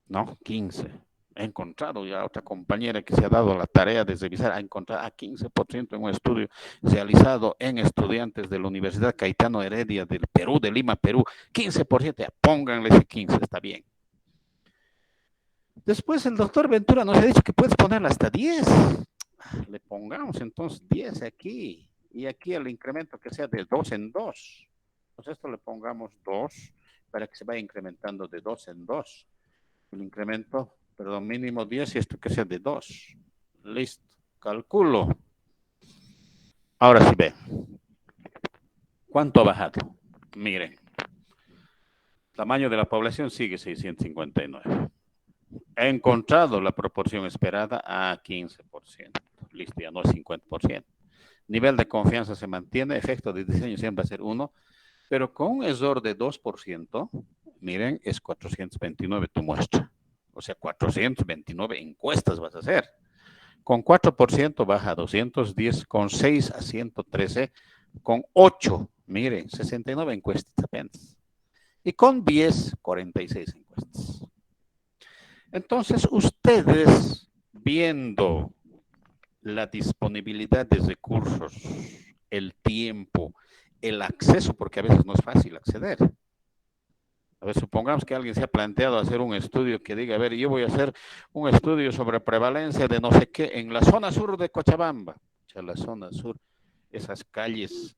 No, 15. He encontrado ya otra compañera que se ha dado la tarea de revisar, ha encontrado a 15% en un estudio realizado en estudiantes de la Universidad Cayetano Heredia del Perú, de Lima, Perú. 15%, ya pónganle ese 15, está bien. Después el doctor Ventura nos ha dicho que puedes ponerla hasta 10. Le pongamos entonces 10 aquí. Y aquí el incremento que sea de 2 en 2. Pues esto le pongamos 2 para que se vaya incrementando de 2 en 2. El incremento, perdón, mínimo 10 y esto que sea de 2. Listo. Calculo. Ahora sí ve. ¿Cuánto ha bajado? Miren. Tamaño de la población sigue 659. He encontrado la proporción esperada a 15%. Listo, ya no es 50%. Nivel de confianza se mantiene, efecto de diseño siempre va a ser 1, pero con un ESOR de 2%, miren, es 429 tu muestra. O sea, 429 encuestas vas a hacer. Con 4% baja a 210, con 6 a 113, con 8, miren, 69 encuestas apenas. Y con 10, 46 encuestas. Entonces, ustedes, viendo la disponibilidad de recursos, el tiempo el acceso, porque a veces no es fácil acceder. A ver, supongamos que alguien se ha planteado hacer un estudio que diga, a ver, yo voy a hacer un estudio sobre prevalencia de no sé qué en la zona sur de Cochabamba. O sea, la zona sur, esas calles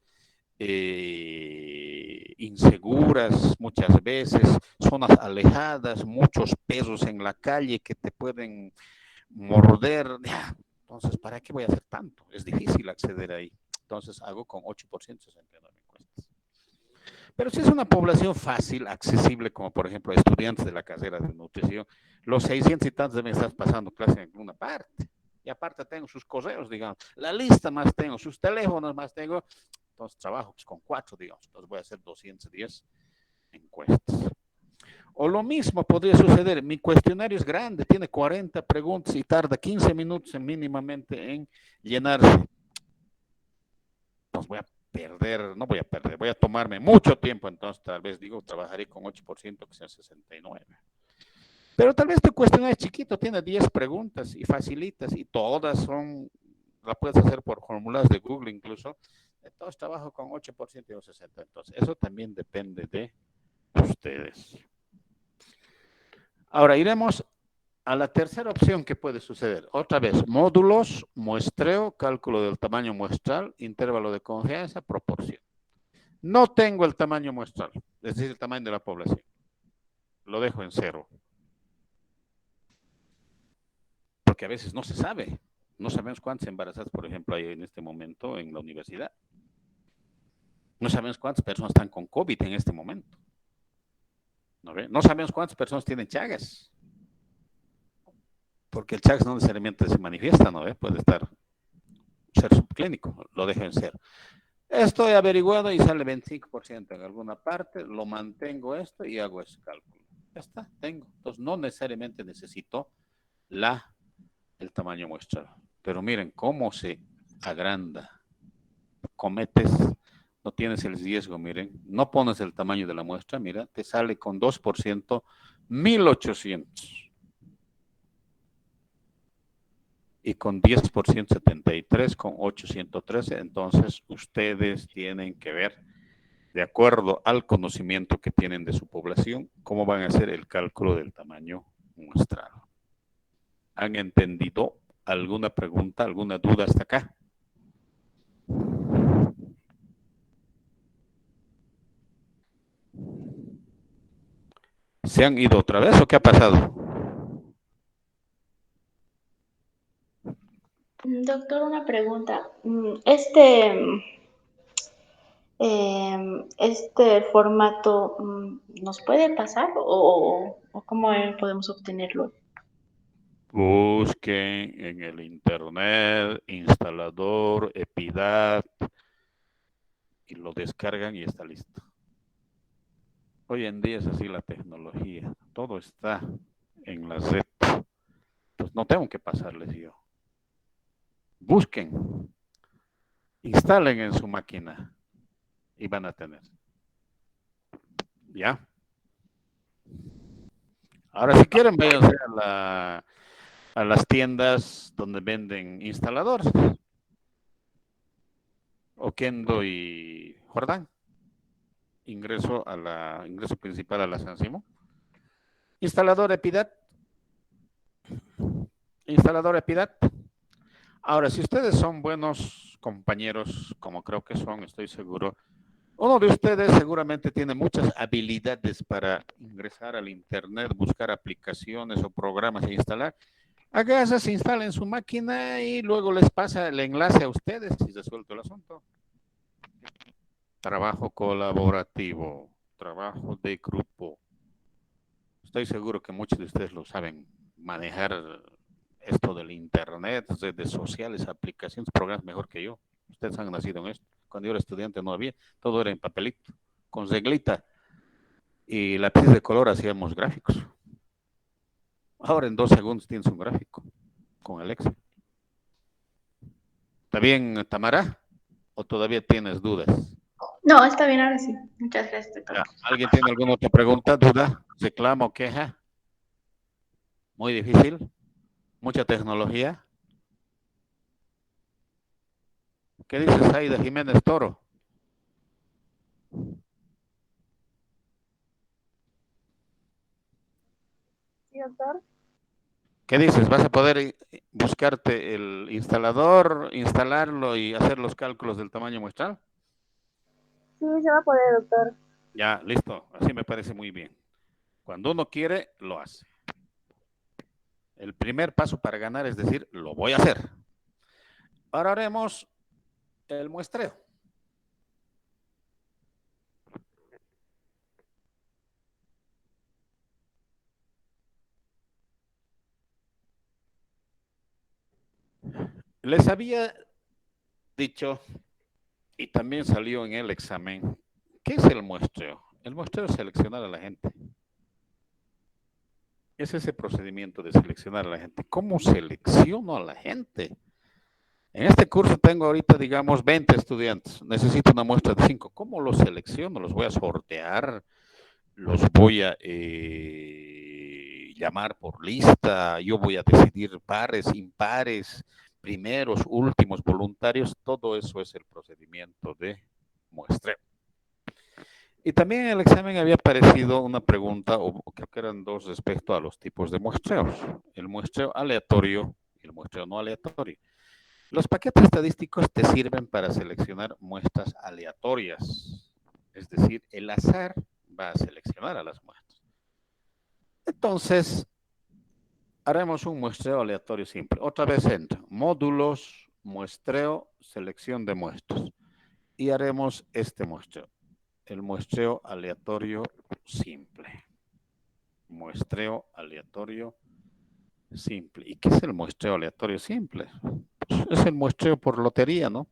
inseguras muchas veces, zonas alejadas, muchos perros en la calle que te pueden morder. Entonces, ¿para qué voy a hacer tanto? Es difícil acceder ahí. Entonces, hago con 8%, 69 encuestas. Pero si es una población fácil, accesible, como por ejemplo estudiantes de la carrera de nutrición, los 600 y tantos deben estar pasando clase en alguna parte. Y aparte tengo sus correos, digamos, la lista más tengo, sus teléfonos más tengo. Entonces trabajo pues, con 4, digamos. Entonces voy a hacer 210 encuestas. O lo mismo podría suceder, mi cuestionario es grande, tiene 40 preguntas y tarda 15 minutos mínimamente en llenarse. Entonces voy a perder, voy a tomarme mucho tiempo, entonces tal vez digo, trabajaré con 8%, que sea 69. Pero tal vez tu cuestionario es chiquito, tiene 10 preguntas y facilitas y todas son, la puedes hacer por formularios de Google incluso. Entonces trabajo con 8% y 60%. Entonces eso también depende de ustedes. Ahora iremos a la tercera opción que puede suceder. Otra vez, módulos, muestreo, cálculo del tamaño muestral, intervalo de confianza, proporción. No tengo el tamaño muestral, es decir, el tamaño de la población. Lo dejo en 0. Porque a veces no se sabe. No sabemos cuántas embarazadas, por ejemplo, hay en este momento en la universidad. No sabemos cuántas personas están con COVID en este momento. No sabemos cuántas personas tienen Chagas. Porque el Chagas no necesariamente se manifiesta, ¿no? Puede ser subclínico, lo dejo en 0. Estoy averiguado y sale 25% en alguna parte, lo mantengo esto y hago ese cálculo. Ya está, tengo. Entonces no necesariamente necesito el tamaño muestral. Pero miren cómo se agranda. Cometes, no tienes el riesgo, miren, no pones el tamaño de la muestra, mira, te sale con 2%, 1800. Y con 10%, 73, con 813. Entonces, ustedes tienen que ver, de acuerdo al conocimiento que tienen de su población, cómo van a hacer el cálculo del tamaño muestral. ¿Han entendido alguna pregunta, alguna duda hasta acá? ¿Se han ido otra vez o qué ha pasado?
Doctor, una pregunta. Este formato nos puede pasar o cómo podemos obtenerlo?
Busquen en el internet, instalador, Epidat, y lo descargan y está listo. Hoy en día es así la tecnología. Todo está en la red. Pues no tengo que pasarles yo. Busquen, instalen en su máquina y van a tener. ¿Ya? Ahora, si quieren, váyanse a las tiendas donde venden instaladores. Oquendo y Jordán. Ingreso principal a la San Simón. Instalador Epidat. Instalador Epidat. Ahora, si ustedes son buenos compañeros, como creo que son, estoy seguro, uno de ustedes seguramente tiene muchas habilidades para ingresar al internet, buscar aplicaciones o programas e instalar. Agarra, se instala en su máquina y luego les pasa el enlace a ustedes y resuelto el asunto. Trabajo colaborativo, trabajo de grupo. Estoy seguro que muchos de ustedes lo saben manejar esto del internet, redes sociales, aplicaciones, programas mejor que yo. Ustedes han nacido en esto. Cuando yo era estudiante no había, todo era en papelito, con reglita y lápiz de color hacíamos gráficos. Ahora en 2 segundos tienes un gráfico con el Excel. ¿Está bien, Tamara? ¿O todavía tienes dudas?
No, está bien, ahora sí. Muchas gracias, doctor.
¿Alguien tiene alguna otra pregunta, duda, reclamo, queja? Muy difícil. Mucha tecnología. ¿Qué dices, Aida Jiménez Toro?
Sí, doctor.
¿Qué dices? ¿Vas a poder buscarte el instalador, instalarlo y hacer los cálculos del tamaño muestral?
Sí, se va a poder, doctor.
Ya, listo. Así me parece muy bien. Cuando uno quiere, lo hace. El primer paso para ganar es decir, lo voy a hacer. Ahora haremos el muestreo. Les había dicho, y también salió en el examen, ¿qué es el muestreo? El muestreo es seleccionar a la gente. Es ese procedimiento de seleccionar a la gente. ¿Cómo selecciono a la gente? En este curso tengo ahorita, digamos, 20 estudiantes. Necesito una muestra de 5. ¿Cómo los selecciono? Los voy a sortear, los voy a llamar por lista, yo voy a decidir pares, impares, primeros, últimos, voluntarios. Todo eso es el procedimiento de muestreo. Y también en el examen había aparecido una pregunta, o creo que eran dos, respecto a los tipos de muestreos. El muestreo aleatorio y el muestreo no aleatorio. Los paquetes estadísticos te sirven para seleccionar muestras aleatorias. Es decir, el azar va a seleccionar a las muestras. Entonces, haremos un muestreo aleatorio simple. Otra vez entra, módulos, muestreo, selección de muestras. Y haremos este muestreo. El muestreo aleatorio simple. Muestreo aleatorio simple. ¿Y qué es el muestreo aleatorio simple? Pues es el muestreo por lotería, ¿no?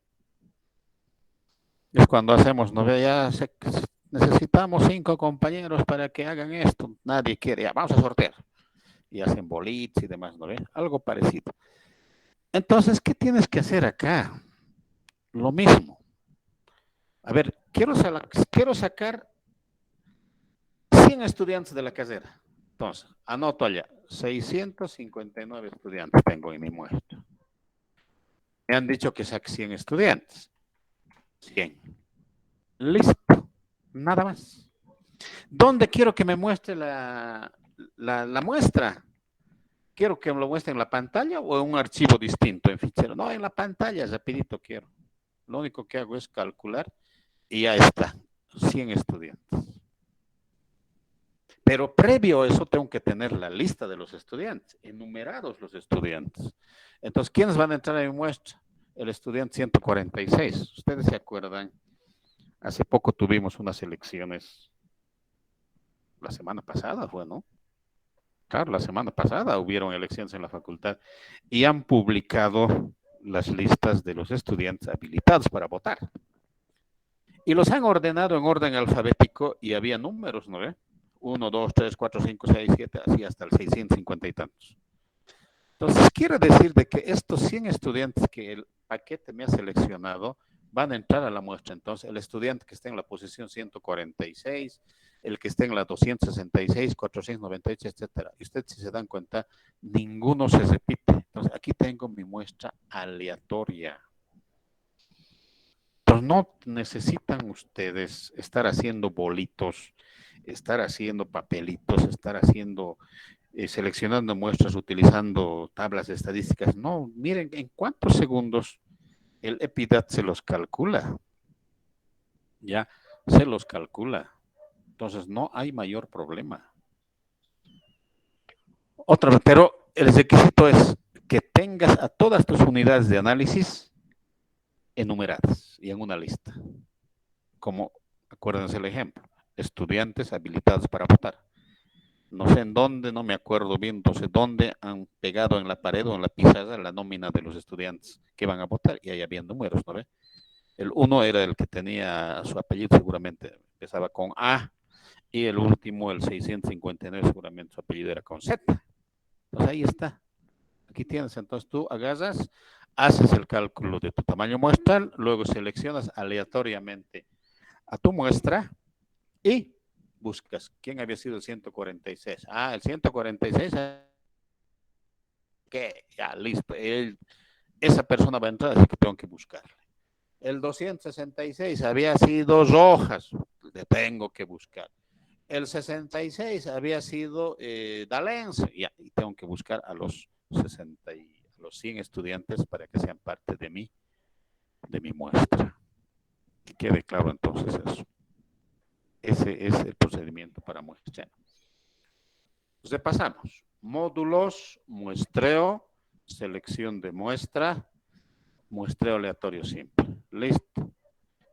Es cuando hacemos, ¿no? Ya necesitamos 5 compañeros para que hagan esto. Nadie quiere, ya, vamos a sortear. Y hacen bolitos y demás, ¿no ve? Algo parecido. Entonces, ¿qué tienes que hacer acá? Lo mismo. A ver, quiero sacar 100 estudiantes de la carrera. Entonces, anoto allá, 659 estudiantes tengo en mi muestra. Me han dicho que saque 100 estudiantes. 100. Listo. Nada más. ¿Dónde quiero que me muestre la muestra? ¿Quiero que me lo muestre en la pantalla o en un archivo distinto, en fichero? No, en la pantalla, rapidito quiero. Lo único que hago es calcular y ya está. 100 estudiantes. Pero previo a eso tengo que tener la lista de los estudiantes, enumerados los estudiantes. Entonces, ¿quiénes van a entrar en mi muestra? El estudiante 146. Ustedes se acuerdan, hace poco tuvimos unas elecciones, la semana pasada fue, ¿no? Claro, la semana pasada hubieron elecciones en la facultad y han publicado las listas de los estudiantes habilitados para votar. Y los han ordenado en orden alfabético y había números, ¿no ve? 1, 2, 3, 4, 5, 6, 7, así hasta el 650 y tantos. Entonces, quiere decir de que estos 100 estudiantes que el paquete me ha seleccionado van a entrar a la muestra. Entonces, el estudiante que esté en la posición 146, el que esté en la 266, 498, etcétera. Y ustedes, si se dan cuenta, ninguno se repite. Entonces, aquí tengo mi muestra aleatoria. Entonces, no necesitan ustedes estar haciendo bolitos, estar haciendo papelitos, estar haciendo, seleccionando muestras, utilizando tablas de estadísticas. No, miren, en cuántos segundos el EPIDAT se los calcula. Ya, se los calcula. Entonces, no hay mayor problema. Otra vez, pero el requisito es que tengas a todas tus unidades de análisis enumeradas y en una lista. Como, acuérdense el ejemplo, estudiantes habilitados para votar. No sé en dónde, no me acuerdo bien, no sé dónde han pegado en la pared o en la pizarra la nómina de los estudiantes que van a votar y ahí había números, ¿no ve? El uno era el que tenía su apellido, seguramente empezaba con A, y el último, el 659, seguramente su apellido era con Z. Entonces ahí está. Aquí tienes, entonces tú agarras, haces el cálculo de tu tamaño muestral, luego seleccionas aleatoriamente a tu muestra y buscas quién había sido el 146. Ah, el 146, ¿qué? Ya, listo. Esa persona va a entrar, así que tengo que buscarle. El 266 había sido Rojas. Le tengo que buscar. El 66 había sido Dalense, y tengo que buscar a los 60 y a los 100 estudiantes para que sean parte de mi muestra. Que quede claro entonces eso. Ese es el procedimiento para muestra. Entonces repasamos. Módulos, muestreo, selección de muestra, muestreo aleatorio simple. Listo.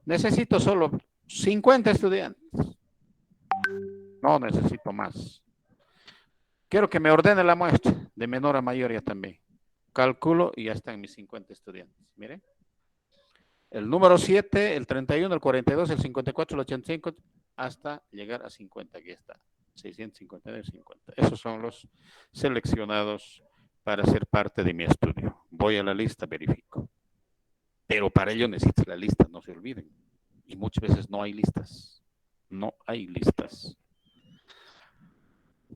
Necesito solo 50 estudiantes. No necesito más. Quiero que me ordene la muestra, de menor a mayoría también. Calculo y ya están mis 50 estudiantes. Miren. El número 7, el 31, el 42, el 54, el 85, hasta llegar a 50. Aquí está. 659, 50. Esos son los seleccionados para ser parte de mi estudio. Voy a la lista, verifico. Pero para ello necesito la lista, no se olviden. Y muchas veces no hay listas. No hay listas.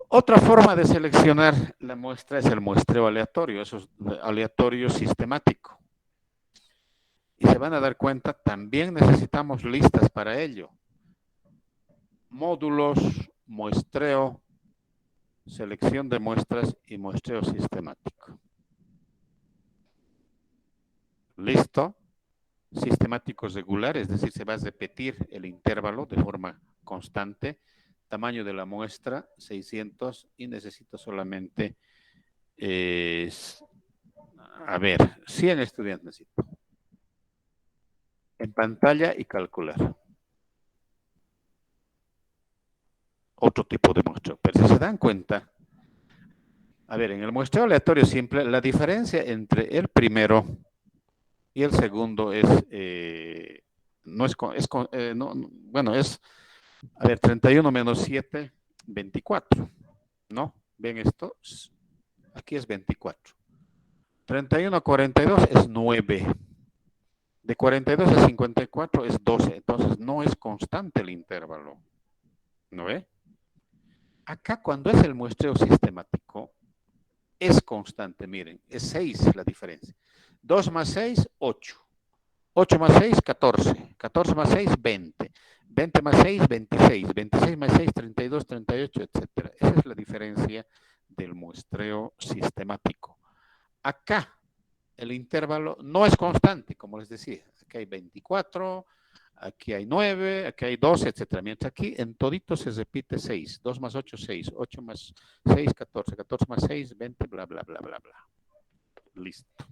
Otra forma de seleccionar la muestra es el muestreo aleatorio. Eso es aleatorio sistemático. Y se van a dar cuenta, también necesitamos listas para ello. Módulos, muestreo, selección de muestras y muestreo sistemático. ¿Listo? Sistemático regular, es decir, se va a repetir el intervalo de forma constante. Tamaño de la muestra, 600, y necesito solamente, 100 estudiantes necesito. En pantalla y calcular. Otro tipo de muestreo. Pero si se dan cuenta, a ver, en el muestreo aleatorio simple, la diferencia entre el primero y el segundo es, a ver, 31 menos 7, 24, ¿no? ¿Ven esto? Aquí es 24. 31 a 42 es 9. De 42 a 54 es 12. Entonces no es constante el intervalo. ¿No ve? Acá cuando es el muestreo sistemático, es constante, miren, es 6 la diferencia. 2 más 6, 8. 8 más 6, 14. 14 más 6, 20. 20 más 6, 26. 26 más 6, 32, 38, etc. Esa es la diferencia del muestreo sistemático. Acá el intervalo no es constante, como les decía. Aquí hay 24, aquí hay 9, aquí hay 12, etc. Mientras aquí en todito se repite 6. 2 más 8, 6. 8 más 6, 14. 14 más 6, 20, bla, bla, bla, bla, bla. Listo.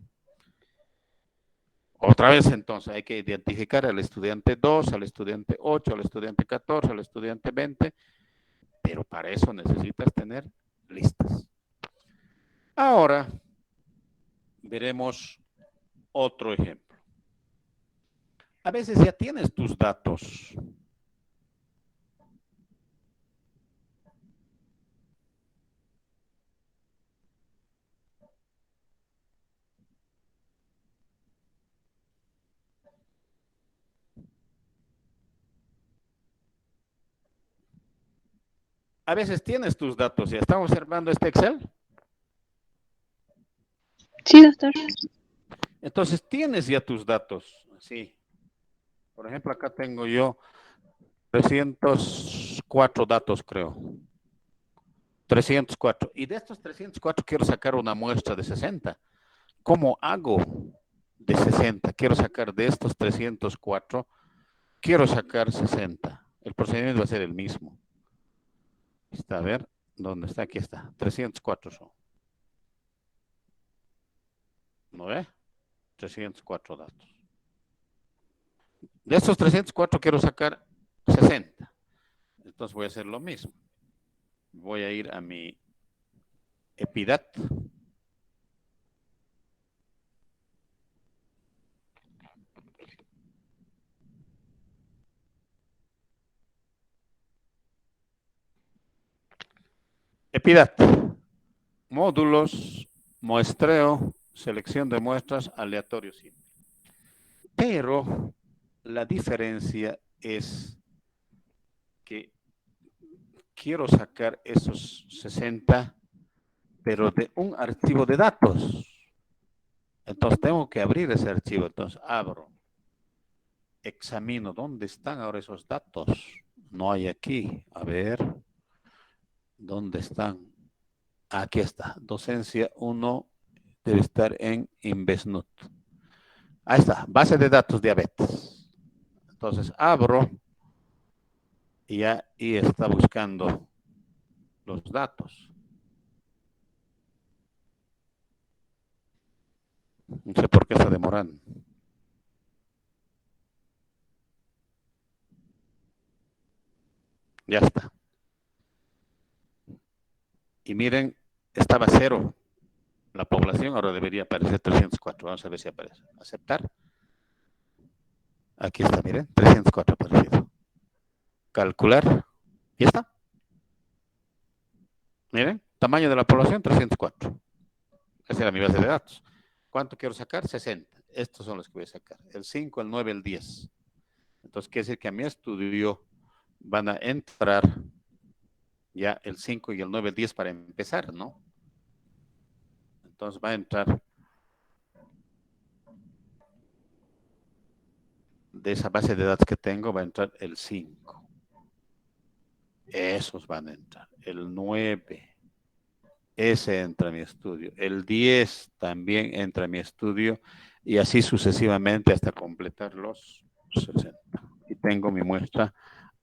Otra vez entonces hay que identificar al estudiante 2, al estudiante 8, al estudiante 14, al estudiante 20, pero para eso necesitas tener listas. Ahora veremos otro ejemplo. A veces ya tienes tus datos. A veces tienes tus datos. ¿Ya estamos observando este Excel?
Sí, doctor.
Entonces tienes ya tus datos. Sí. Por ejemplo, acá tengo yo 304 datos, creo. 304. Y de estos 304 quiero sacar una muestra de 60. ¿Cómo hago de 60? Quiero sacar de estos 304, quiero sacar 60. El procedimiento va a ser el mismo. Está, a ver, ¿dónde está? Aquí está. 304 son. ¿No ve? 304 datos. De estos 304 quiero sacar 60. Entonces voy a hacer lo mismo. Voy a ir a mi EPIDAT. EPIDAT. Módulos, muestreo, selección de muestras, aleatorio simple. Pero la diferencia es que quiero sacar esos 60, pero de un archivo de datos. Entonces tengo que abrir ese archivo. Entonces abro, examino dónde están ahora esos datos. No hay aquí. A ver, ¿dónde están? Aquí está. Docencia 1 debe estar en Invesnut. Ahí está. Base de datos diabetes. Entonces abro y ahí está buscando los datos. No sé por qué está demorando. Ya está. Y miren, estaba 0 la población, ahora debería aparecer 304. Vamos a ver si aparece. Aceptar. Aquí está, miren, 304 aparecido. Calcular. Y está. Miren, tamaño de la población, 304. Esa era mi base de datos. ¿Cuánto quiero sacar? 60. Estos son los que voy a sacar. El 5, el 9, el 10. Entonces, quiere decir que a mi estudio van a entrar ya el 5 y el 9, el 10 para empezar, ¿no? Entonces va a entrar de esa base de datos que tengo, va a entrar el 5. Esos van a entrar. El 9. Ese entra a mi estudio. El 10 también entra a mi estudio y así sucesivamente hasta completar los 60. Y tengo mi muestra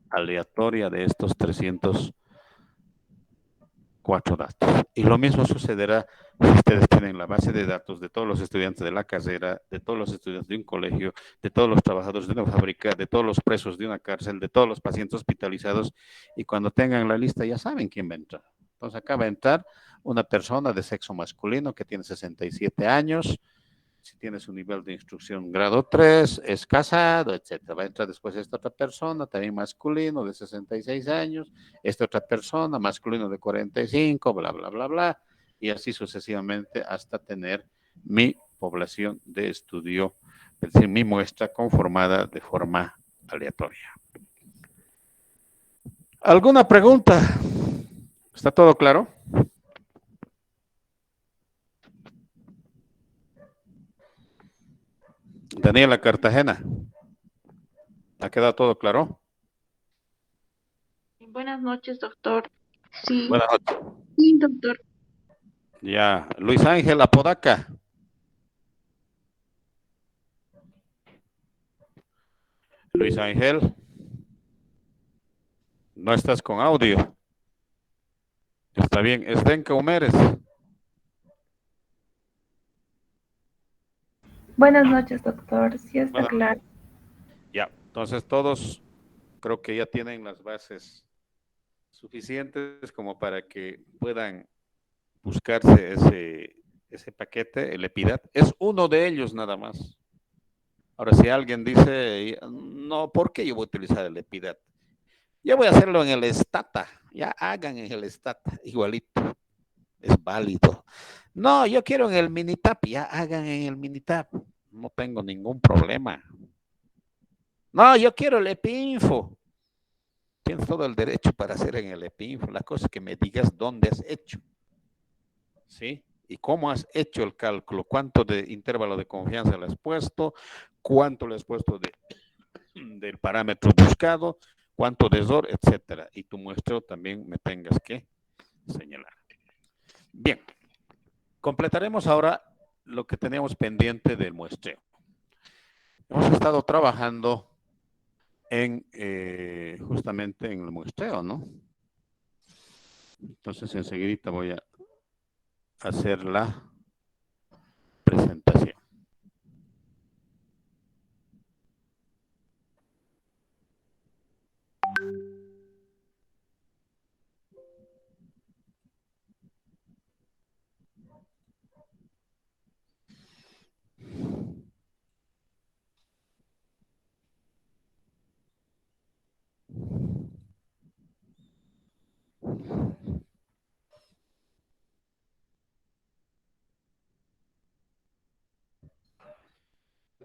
aleatoria de estos 304 datos. Y lo mismo sucederá si ustedes tienen la base de datos de todos los estudiantes de la carrera, de todos los estudiantes de un colegio, de todos los trabajadores de una fábrica, de todos los presos de una cárcel, de todos los pacientes hospitalizados. Y cuando tengan la lista ya saben quién va a entrar. Entonces acá va a entrar una persona de sexo masculino que tiene 67 años, si tiene su nivel de instrucción grado 3, es casado, etc. Va a entrar después esta otra persona, también masculino, de 66 años, esta otra persona, masculino de 45, bla, bla, bla, bla, y así sucesivamente hasta tener mi población de estudio, es decir, mi muestra conformada de forma aleatoria. ¿Alguna pregunta? ¿Está todo claro? Daniela Cartagena. ¿Ha quedado todo claro?
Buenas noches, doctor. Sí,
Buenas noches.
sí, doctor.
Ya, Luis Ángel Apodaca. Luis Ángel, no estás con audio. Está bien, Esdenka Humérez.
Buenas noches, doctor. Sí está
Buenas
claro.
Ya, entonces todos creo que ya tienen las bases suficientes como para que puedan buscarse ese paquete, el EPIDAT. Es uno de ellos nada más. Ahora, si alguien dice, no, ¿por qué yo voy a utilizar el EPIDAT? Yo voy a hacerlo en el Stata. Ya hagan en el Stata, igualito. Es válido. No, yo quiero en el Minitab. Ya hagan en el Minitab. No tengo ningún problema. No, yo quiero el EPINFO. Tienes todo el derecho para hacer en el EPINFO. La cosa es que me digas dónde has hecho. ¿Sí? Y cómo has hecho el cálculo. ¿Cuánto de intervalo de confianza le has puesto? ¿Cuánto le has puesto del parámetro buscado? ¿Cuánto de error? Etcétera. Y tu muestreo también me tengas que señalar. Bien. Completaremos ahora lo que teníamos pendiente del muestreo. Hemos estado trabajando en justamente en el muestreo, ¿no? Entonces enseguida voy a hacer la presentación.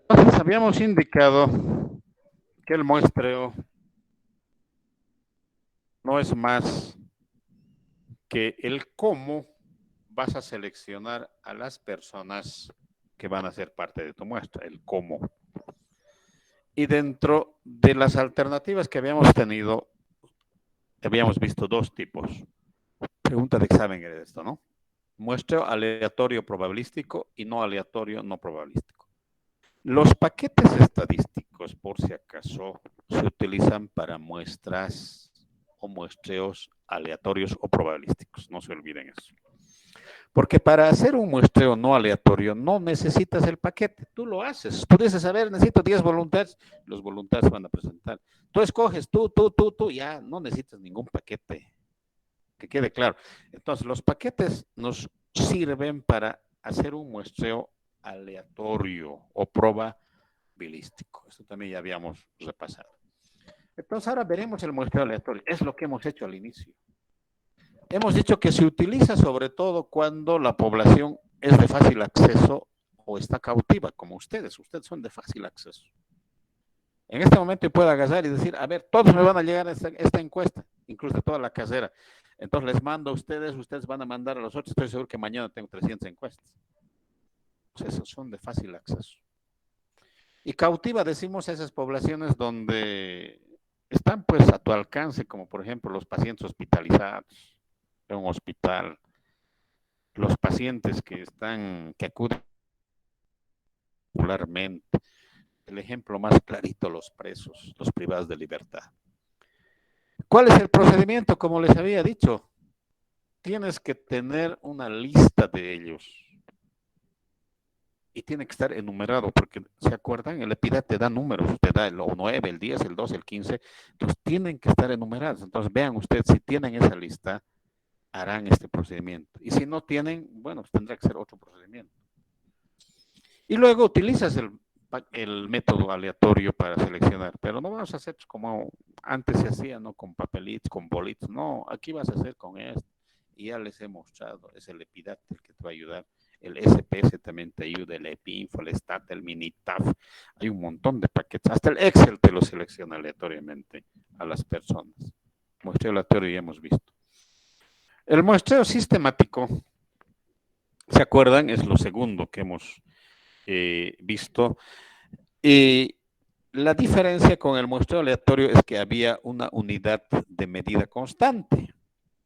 Entonces habíamos indicado que el muestreo no es más que el cómo vas a seleccionar a las personas que van a ser parte de tu muestra, el cómo. Y dentro de las alternativas que habíamos tenido, habíamos visto dos tipos. Pregunta de examen era esto, ¿no? Muestreo aleatorio probabilístico y no aleatorio no probabilístico. Los paquetes estadísticos, por si acaso, se utilizan para muestras o muestreos aleatorios o probabilísticos. No se olviden eso. Porque para hacer un muestreo no aleatorio no necesitas el paquete, tú lo haces. Tú dices, a ver, necesito 10 voluntarios, los voluntarios van a presentar. Tú escoges, tú, ya no necesitas ningún paquete. Que quede claro. Entonces, los paquetes nos sirven para hacer un muestreo aleatorio o probabilístico. Esto también ya habíamos repasado. Entonces, ahora veremos el muestreo aleatorio. Es lo que hemos hecho al inicio. Hemos dicho que se utiliza sobre todo cuando la población es de fácil acceso o está cautiva, como ustedes. Ustedes son de fácil acceso. En este momento puedo agarrar y decir, a ver, todos me van a llegar a esta encuesta, incluso toda la casera. Entonces les mando a ustedes, ustedes van a mandar a los otros. Estoy seguro que mañana tengo 300 encuestas. Pues esos son de fácil acceso. Y cautiva decimos esas poblaciones donde están pues a tu alcance, como por ejemplo los pacientes hospitalizados en un hospital, los pacientes que acuden regularmente. El ejemplo más clarito, los presos, los privados de libertad. ¿Cuál es el procedimiento? Como les había dicho, tienes que tener una lista de ellos y tiene que estar enumerado, porque ¿se acuerdan? El EPIDAT te da números, te da el 9, el 10, el 12, el 15, entonces tienen que estar enumerados. Entonces vean ustedes, si tienen esa lista, harán este procedimiento. Y si no tienen, bueno, pues tendrá que ser otro procedimiento. Y luego utilizas el método aleatorio para seleccionar, pero no vamos a hacer como antes se hacía, ¿no? Con papelitos, con bolitos, no, aquí vas a hacer con esto, y ya les he mostrado, es el EPIDAT el que te va a ayudar, el SPS también te ayuda, el EPINFO, el STAT, el MINITAF, hay un montón de paquetes, hasta el Excel te lo selecciona aleatoriamente a las personas. Muestreo aleatorio ya hemos visto. El muestreo sistemático, ¿se acuerdan? Es lo segundo que hemos visto. La diferencia con el muestreo aleatorio es que había una unidad de medida constante.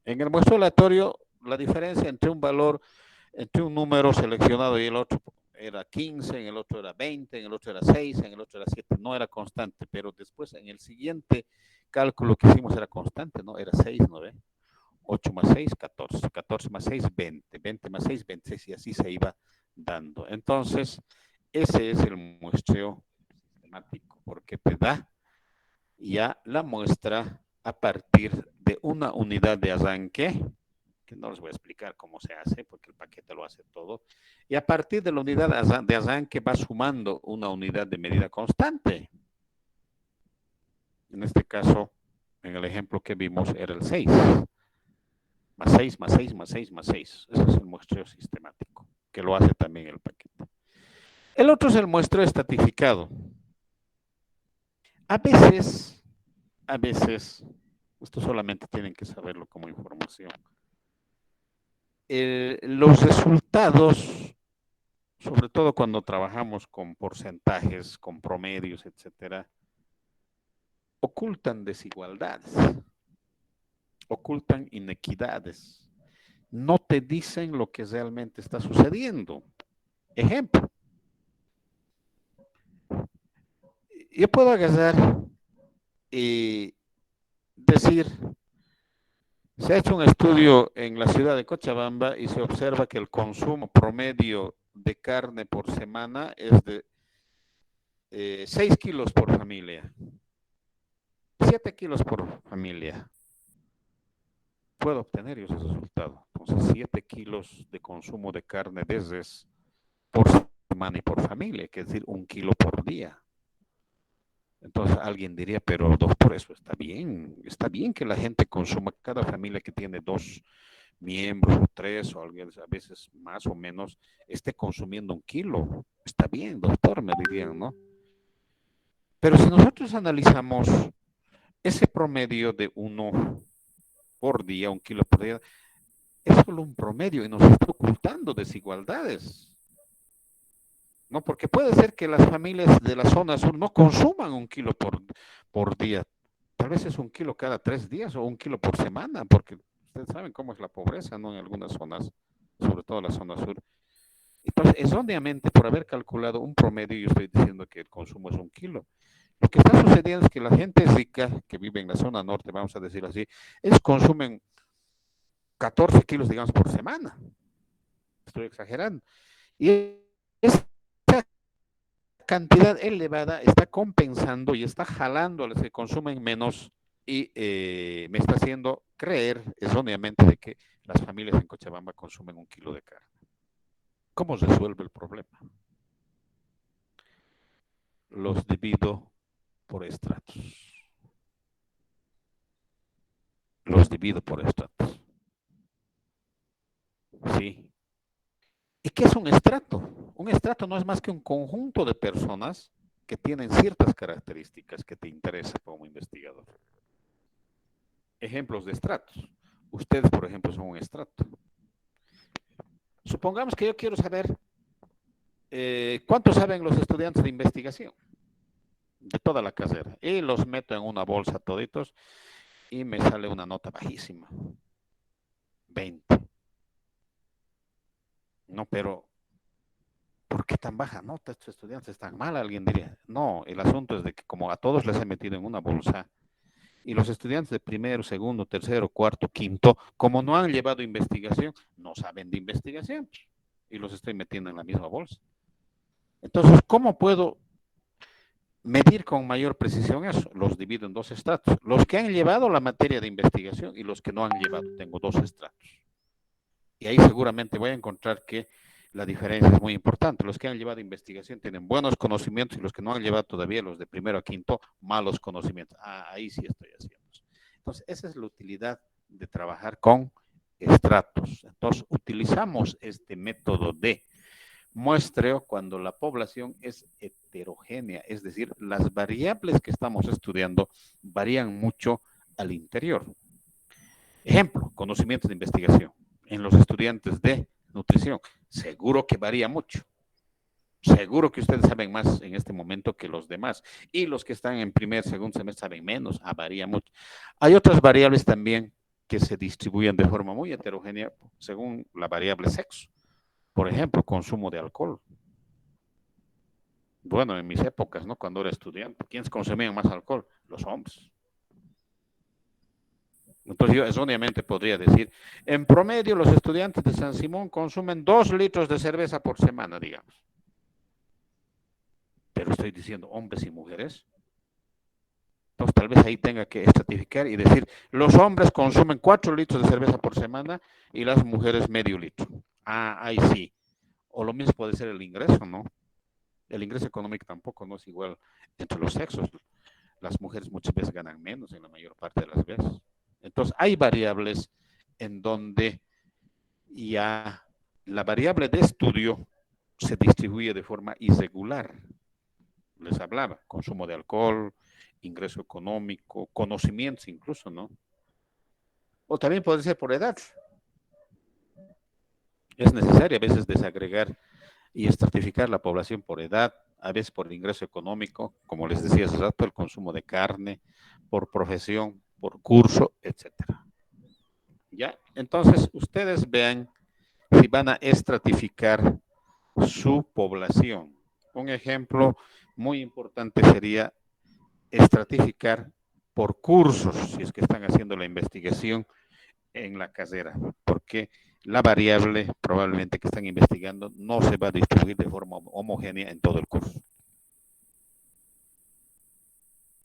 En el muestreo aleatorio, la diferencia entre un valor, entre un número seleccionado y el otro era 15, en el otro era 20, en el otro era 6, en el otro era 7, no era constante, pero después en el siguiente cálculo que hicimos era constante, ¿no? Era 6, ¿no ve? 8 más 6, 14, 14 más 6, 20, 20 más 6, 26, y así se iba dando. Entonces, ese es el muestreo sistemático, porque te da ya la muestra a partir de una unidad de arranque, que no les voy a explicar cómo se hace, porque el paquete lo hace todo, y a partir de la unidad de arranque va sumando una unidad de medida constante. En este caso, en el ejemplo que vimos, era el 6. Más 6, más 6, más 6, más 6. Ese es el muestreo sistemático, que lo hace también el paquete. El otro es el muestreo estratificado. A veces, esto solamente tienen que saberlo como información. Los resultados, sobre todo cuando trabajamos con porcentajes, con promedios, etcétera, ocultan desigualdades, ocultan inequidades, no te dicen lo que realmente está sucediendo. Ejemplo, yo puedo agarrar y decir, se ha hecho un estudio en la ciudad de Cochabamba y se observa que el consumo promedio de carne por semana es de 6 kilos por familia, 7 kilos por familia. Puedo obtener ese resultado. Entonces, 7 kilos de consumo de carne de res por semana y por familia, que es decir, 1 kilo por día. Entonces alguien diría, pero doctor, eso está bien que la gente consuma, cada familia que tiene 2 miembros o 3 o a veces más o menos, esté consumiendo 1 kilo. Está bien, doctor, me dirían, ¿no? Pero si nosotros analizamos ese promedio de 1 por día, 1 kilo por día, es solo un promedio y nos está ocultando desigualdades. No, porque puede ser que las familias de la zona sur no consuman 1 kilo por día. Tal tal vez es 1 kilo cada 3 días o 1 kilo por semana, porque ustedes saben cómo es la pobreza, ¿no? En algunas zonas, sobre todo la zona sur. Entonces, erróneamente, por haber calculado un promedio, yo estoy diciendo que el consumo es 1 kilo. Lo que está sucediendo es que la gente rica, que vive en la zona norte, vamos a decir así, ellos consumen 14 kilos, digamos, por semana. Estoy exagerando. Y esa cantidad elevada está compensando y está jalando a los que consumen menos y me está haciendo creer erróneamente de que las familias en Cochabamba consumen 1 kilo de carne. ¿Cómo resuelve el problema? Los divido por estratos. Los divido por estratos. Sí. ¿Y qué es un estrato? Un estrato no es más que un conjunto de personas que tienen ciertas características que te interesan como investigador. Ejemplos de estratos. Ustedes, por ejemplo, son un estrato. Supongamos que yo quiero saber cuánto saben los estudiantes de investigación de toda la carrera. Y los meto en una bolsa toditos y me sale una nota bajísima. 20. No, pero ¿por qué tan baja nota? Estos estudiantes están mal, alguien diría. No, el asunto es de que como a todos les he metido en una bolsa y los estudiantes de primero, segundo, tercero, cuarto, quinto, como no han llevado investigación, no saben de investigación y los estoy metiendo en la misma bolsa. Entonces, ¿cómo puedo medir con mayor precisión eso? Los divido en 2 estratos. Los que han llevado la materia de investigación y los que no han llevado. Tengo 2 estratos. Y ahí seguramente voy a encontrar que la diferencia es muy importante. Los que han llevado investigación tienen buenos conocimientos y los que no han llevado todavía, los de primero a quinto, malos conocimientos. Ahí sí estoy haciendo. Entonces, esa es la utilidad de trabajar con estratos. Entonces, utilizamos este método de muestreo cuando la población es heterogénea, es decir, las variables que estamos estudiando varían mucho al interior. Ejemplo, conocimientos de investigación en los estudiantes de nutrición. Seguro que varía mucho. Seguro que ustedes saben más en este momento que los demás. Y los que están en primer, segundo semestre saben menos. Varía mucho. Hay otras variables también que se distribuyen de forma muy heterogénea según la variable sexo. Por ejemplo, consumo de alcohol. Bueno, en mis épocas, ¿no? Cuando era estudiante, ¿quiénes consumían más alcohol? Los hombres. Entonces yo erróneamente podría decir, en promedio los estudiantes de San Simón consumen 2 litros de cerveza por semana, digamos. Pero estoy diciendo hombres y mujeres. Entonces tal vez ahí tenga que estratificar y decir, los hombres consumen 4 litros de cerveza por semana y las mujeres medio litro. Ahí sí. O lo mismo puede ser el ingreso, ¿no? El ingreso económico tampoco no es igual entre los sexos. Las mujeres muchas veces ganan menos en la mayor parte de las veces. Entonces, hay variables en donde ya la variable de estudio se distribuye de forma irregular. Les hablaba, consumo de alcohol, ingreso económico, conocimientos incluso, ¿no? O también puede ser por edad. Es necesario a veces desagregar y estratificar la población por edad, a veces por ingreso económico, como les decía hace rato, el consumo de carne, por profesión, por curso, etcétera. ¿Ya? Entonces, ustedes vean si van a estratificar su población. Un ejemplo muy importante sería estratificar por cursos, si es que están haciendo la investigación en la carrera, porque la variable probablemente que están investigando no se va a distribuir de forma homogénea en todo el curso.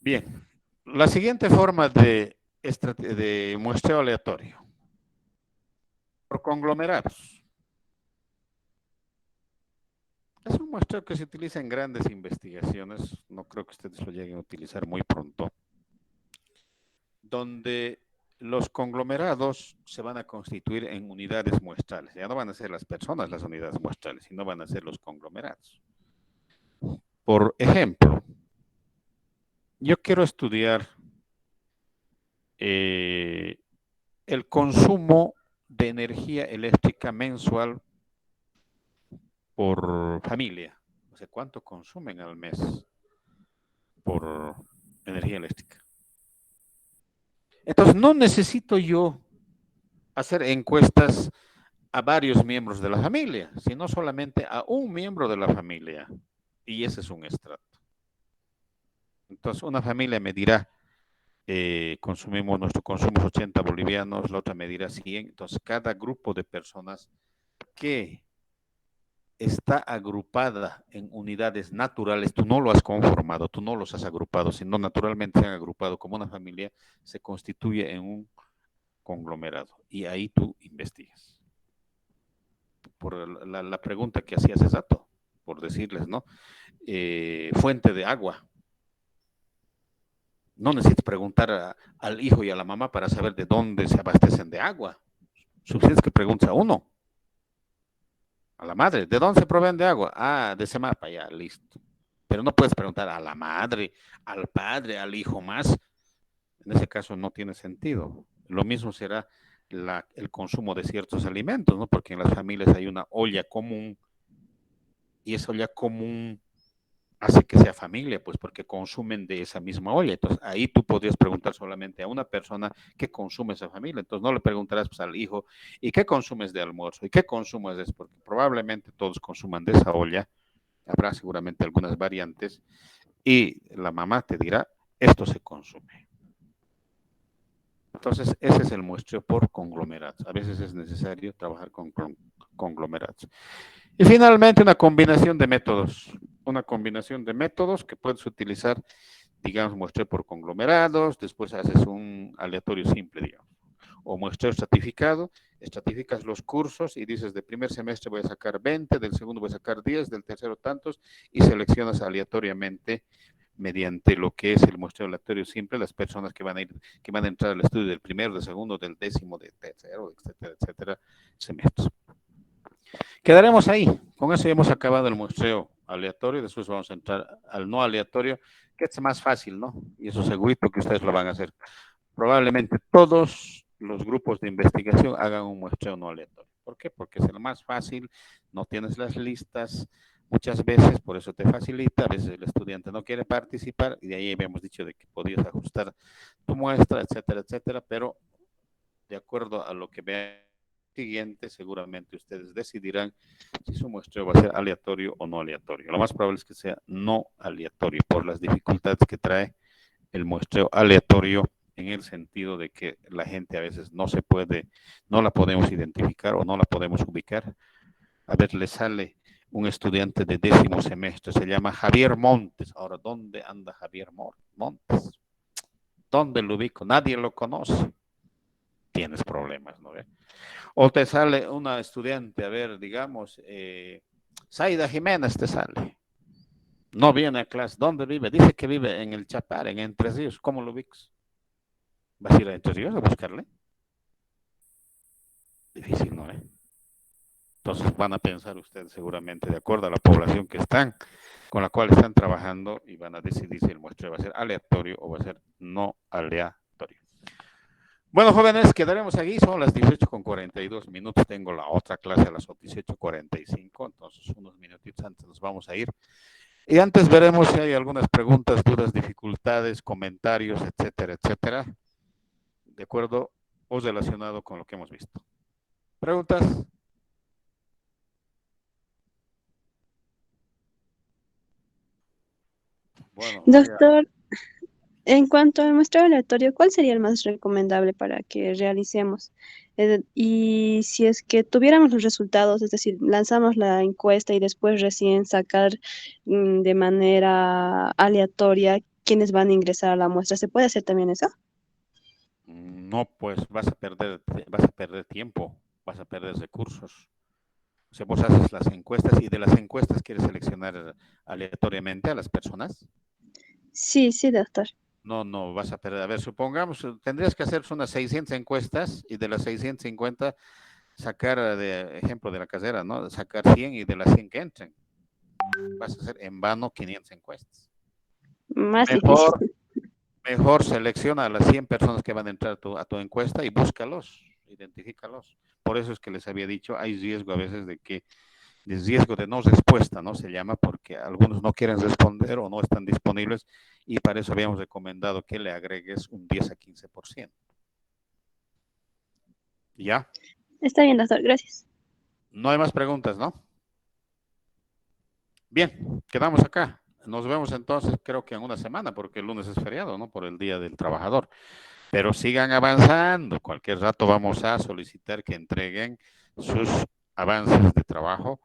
Bien, la siguiente forma de muestreo aleatorio. Por conglomerados. Es un muestreo que se utiliza en grandes investigaciones, no creo que ustedes lo lleguen a utilizar muy pronto, donde los conglomerados se van a constituir en unidades muestrales. Ya no van a ser las personas las unidades muestrales, sino van a ser los conglomerados. Por ejemplo, yo quiero estudiar el consumo de energía eléctrica mensual por familia. O sea, ¿cuánto consumen al mes por energía eléctrica? Entonces, no necesito yo hacer encuestas a varios miembros de la familia, sino solamente a un miembro de la familia. Y ese es un estrato. Entonces, una familia me dirá, nuestro consumo es 80 bolivianos, la otra me dirá 100. Entonces, cada grupo de personas que está agrupada en unidades naturales, tú no lo has conformado, tú no los has agrupado, sino naturalmente se han agrupado como una familia, se constituye en un conglomerado. Y ahí tú investigas. Por la pregunta que hacías exacto, por decirles, ¿no? Fuente de agua. No necesitas preguntar al hijo y a la mamá para saber de dónde se abastecen de agua. Suficiente que preguntes a uno, a la madre, ¿de dónde se proveen de agua? Ah, de ese mapa, ya, listo. Pero no puedes preguntar a la madre, al padre, al hijo más. En ese caso no tiene sentido. Lo mismo será el consumo de ciertos alimentos, ¿no? Porque en las familias hay una olla común y esa olla común hace que sea familia, pues porque consumen de esa misma olla. Entonces ahí tú podrías preguntar solamente a una persona qué consume esa familia. Entonces no le preguntarás pues, al hijo, ¿y qué consumes de almuerzo? ¿Y qué consumes de eso? Porque probablemente todos consuman de esa olla. Habrá seguramente algunas variantes. Y la mamá te dirá, esto se consume. Entonces, ese es el muestreo por conglomerados. A veces es necesario trabajar con conglomerados. Y finalmente, una combinación de métodos. Una combinación de métodos que puedes utilizar, digamos, muestreo por conglomerados, después haces un aleatorio simple, digamos. O muestreo estratificado, estratificas los cursos y dices, de primer semestre voy a sacar 20, del segundo voy a sacar 10, del tercero tantos, y seleccionas aleatoriamente mediante lo que es el muestreo aleatorio simple, las personas que van a entrar al estudio del primero, del segundo, del décimo, del tercero, etcétera, etcétera, semestres. Quedaremos ahí. Con eso ya hemos acabado el muestreo aleatorio. Después vamos a entrar al no aleatorio, que es más fácil, ¿no? Y eso segurito que ustedes lo van a hacer. Probablemente todos los grupos de investigación hagan un muestreo no aleatorio. ¿Por qué? Porque es el más fácil, no tienes las listas muchas veces, por eso te facilita. A veces el estudiante no quiere participar y de ahí habíamos dicho de que podías ajustar tu muestra, etcétera, etcétera, pero de acuerdo a lo que vean siguiente, seguramente ustedes decidirán si su muestreo va a ser aleatorio o no aleatorio. Lo más probable es que sea no aleatorio por las dificultades que trae el muestreo aleatorio en el sentido de que la gente a veces no la podemos identificar o no la podemos ubicar. A ver, le sale un estudiante de 10º semestre, se llama Javier Montes. Ahora, ¿dónde anda Javier Montes? ¿Dónde lo ubico? Nadie lo conoce. Tienes problemas, ¿no? O te sale una estudiante, a ver, digamos, Zaida Jiménez te sale. No viene a clase. ¿Dónde vive? Dice que vive en el Chapar, en Entre Ríos. ¿Cómo lo ubicas? ¿Vas a ir a Entre Ríos a buscarle? Difícil, ¿no? Entonces van a pensar ustedes seguramente de acuerdo a la población que están, con la cual están trabajando y van a decidir si el muestreo va a ser aleatorio o va a ser no aleatorio. Bueno, jóvenes, quedaremos aquí. Son las 18:42. Tengo la otra clase a las 18:45. Entonces, unos minutitos antes nos vamos a ir. Y antes veremos si hay algunas preguntas, dudas, dificultades, comentarios, etcétera, etcétera. De acuerdo o relacionado con lo que hemos visto. ¿Preguntas? Bueno,
Doctor, en cuanto al muestreo aleatorio, ¿cuál sería el más recomendable para que realicemos? Y si es que tuviéramos los resultados, es decir, lanzamos la encuesta y después recién sacar de manera aleatoria quiénes van a ingresar a la muestra, ¿se puede hacer también eso?
no, pues vas a perder tiempo, vas a perder recursos. O sea, vos haces las encuestas y de las encuestas quieres seleccionar aleatoriamente a las personas.
Sí, sí, doctor.
No, vas a perder. A ver, supongamos, tendrías que hacer unas 600 encuestas y de las 650 sacar, de ejemplo de la casera, ¿no? Sacar 100 y de las 100 que entren. Vas a hacer en vano 500 encuestas.
Más difícil.
Mejor selecciona a las 100 personas que van a entrar a tu encuesta y búscalos, identifícalos. Por eso es que les había dicho, hay riesgo a veces de riesgo de no respuesta, ¿no? Se llama porque algunos no quieren responder o no están disponibles y para eso habíamos recomendado que le agregues un 10 a 15%. ¿Ya?
Está bien, doctor, gracias.
No hay más preguntas, ¿no? Bien, quedamos acá. Nos vemos entonces, creo que en una semana, porque el lunes es feriado, ¿no? Por el Día del Trabajador. Pero sigan avanzando. Cualquier rato vamos a solicitar que entreguen sus avances de trabajo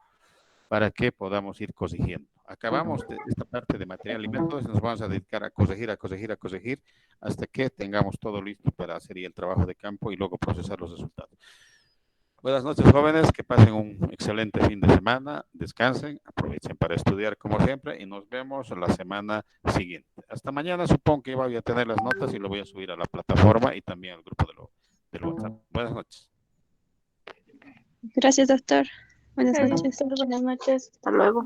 para que podamos ir corrigiendo. Acabamos de esta parte de material y métodos, nos vamos a dedicar a corregir, hasta que tengamos todo listo para hacer el trabajo de campo y luego procesar los resultados. Buenas noches, jóvenes, que pasen un excelente fin de semana, descansen, aprovechen para estudiar como siempre y nos vemos la semana siguiente. Hasta mañana supongo que voy a tener las notas y lo voy a subir a la plataforma y también al grupo del WhatsApp. Buenas noches.
Gracias, doctor. Buenas
Gracias,
noches.
doctor. Buenas noches. Hasta luego.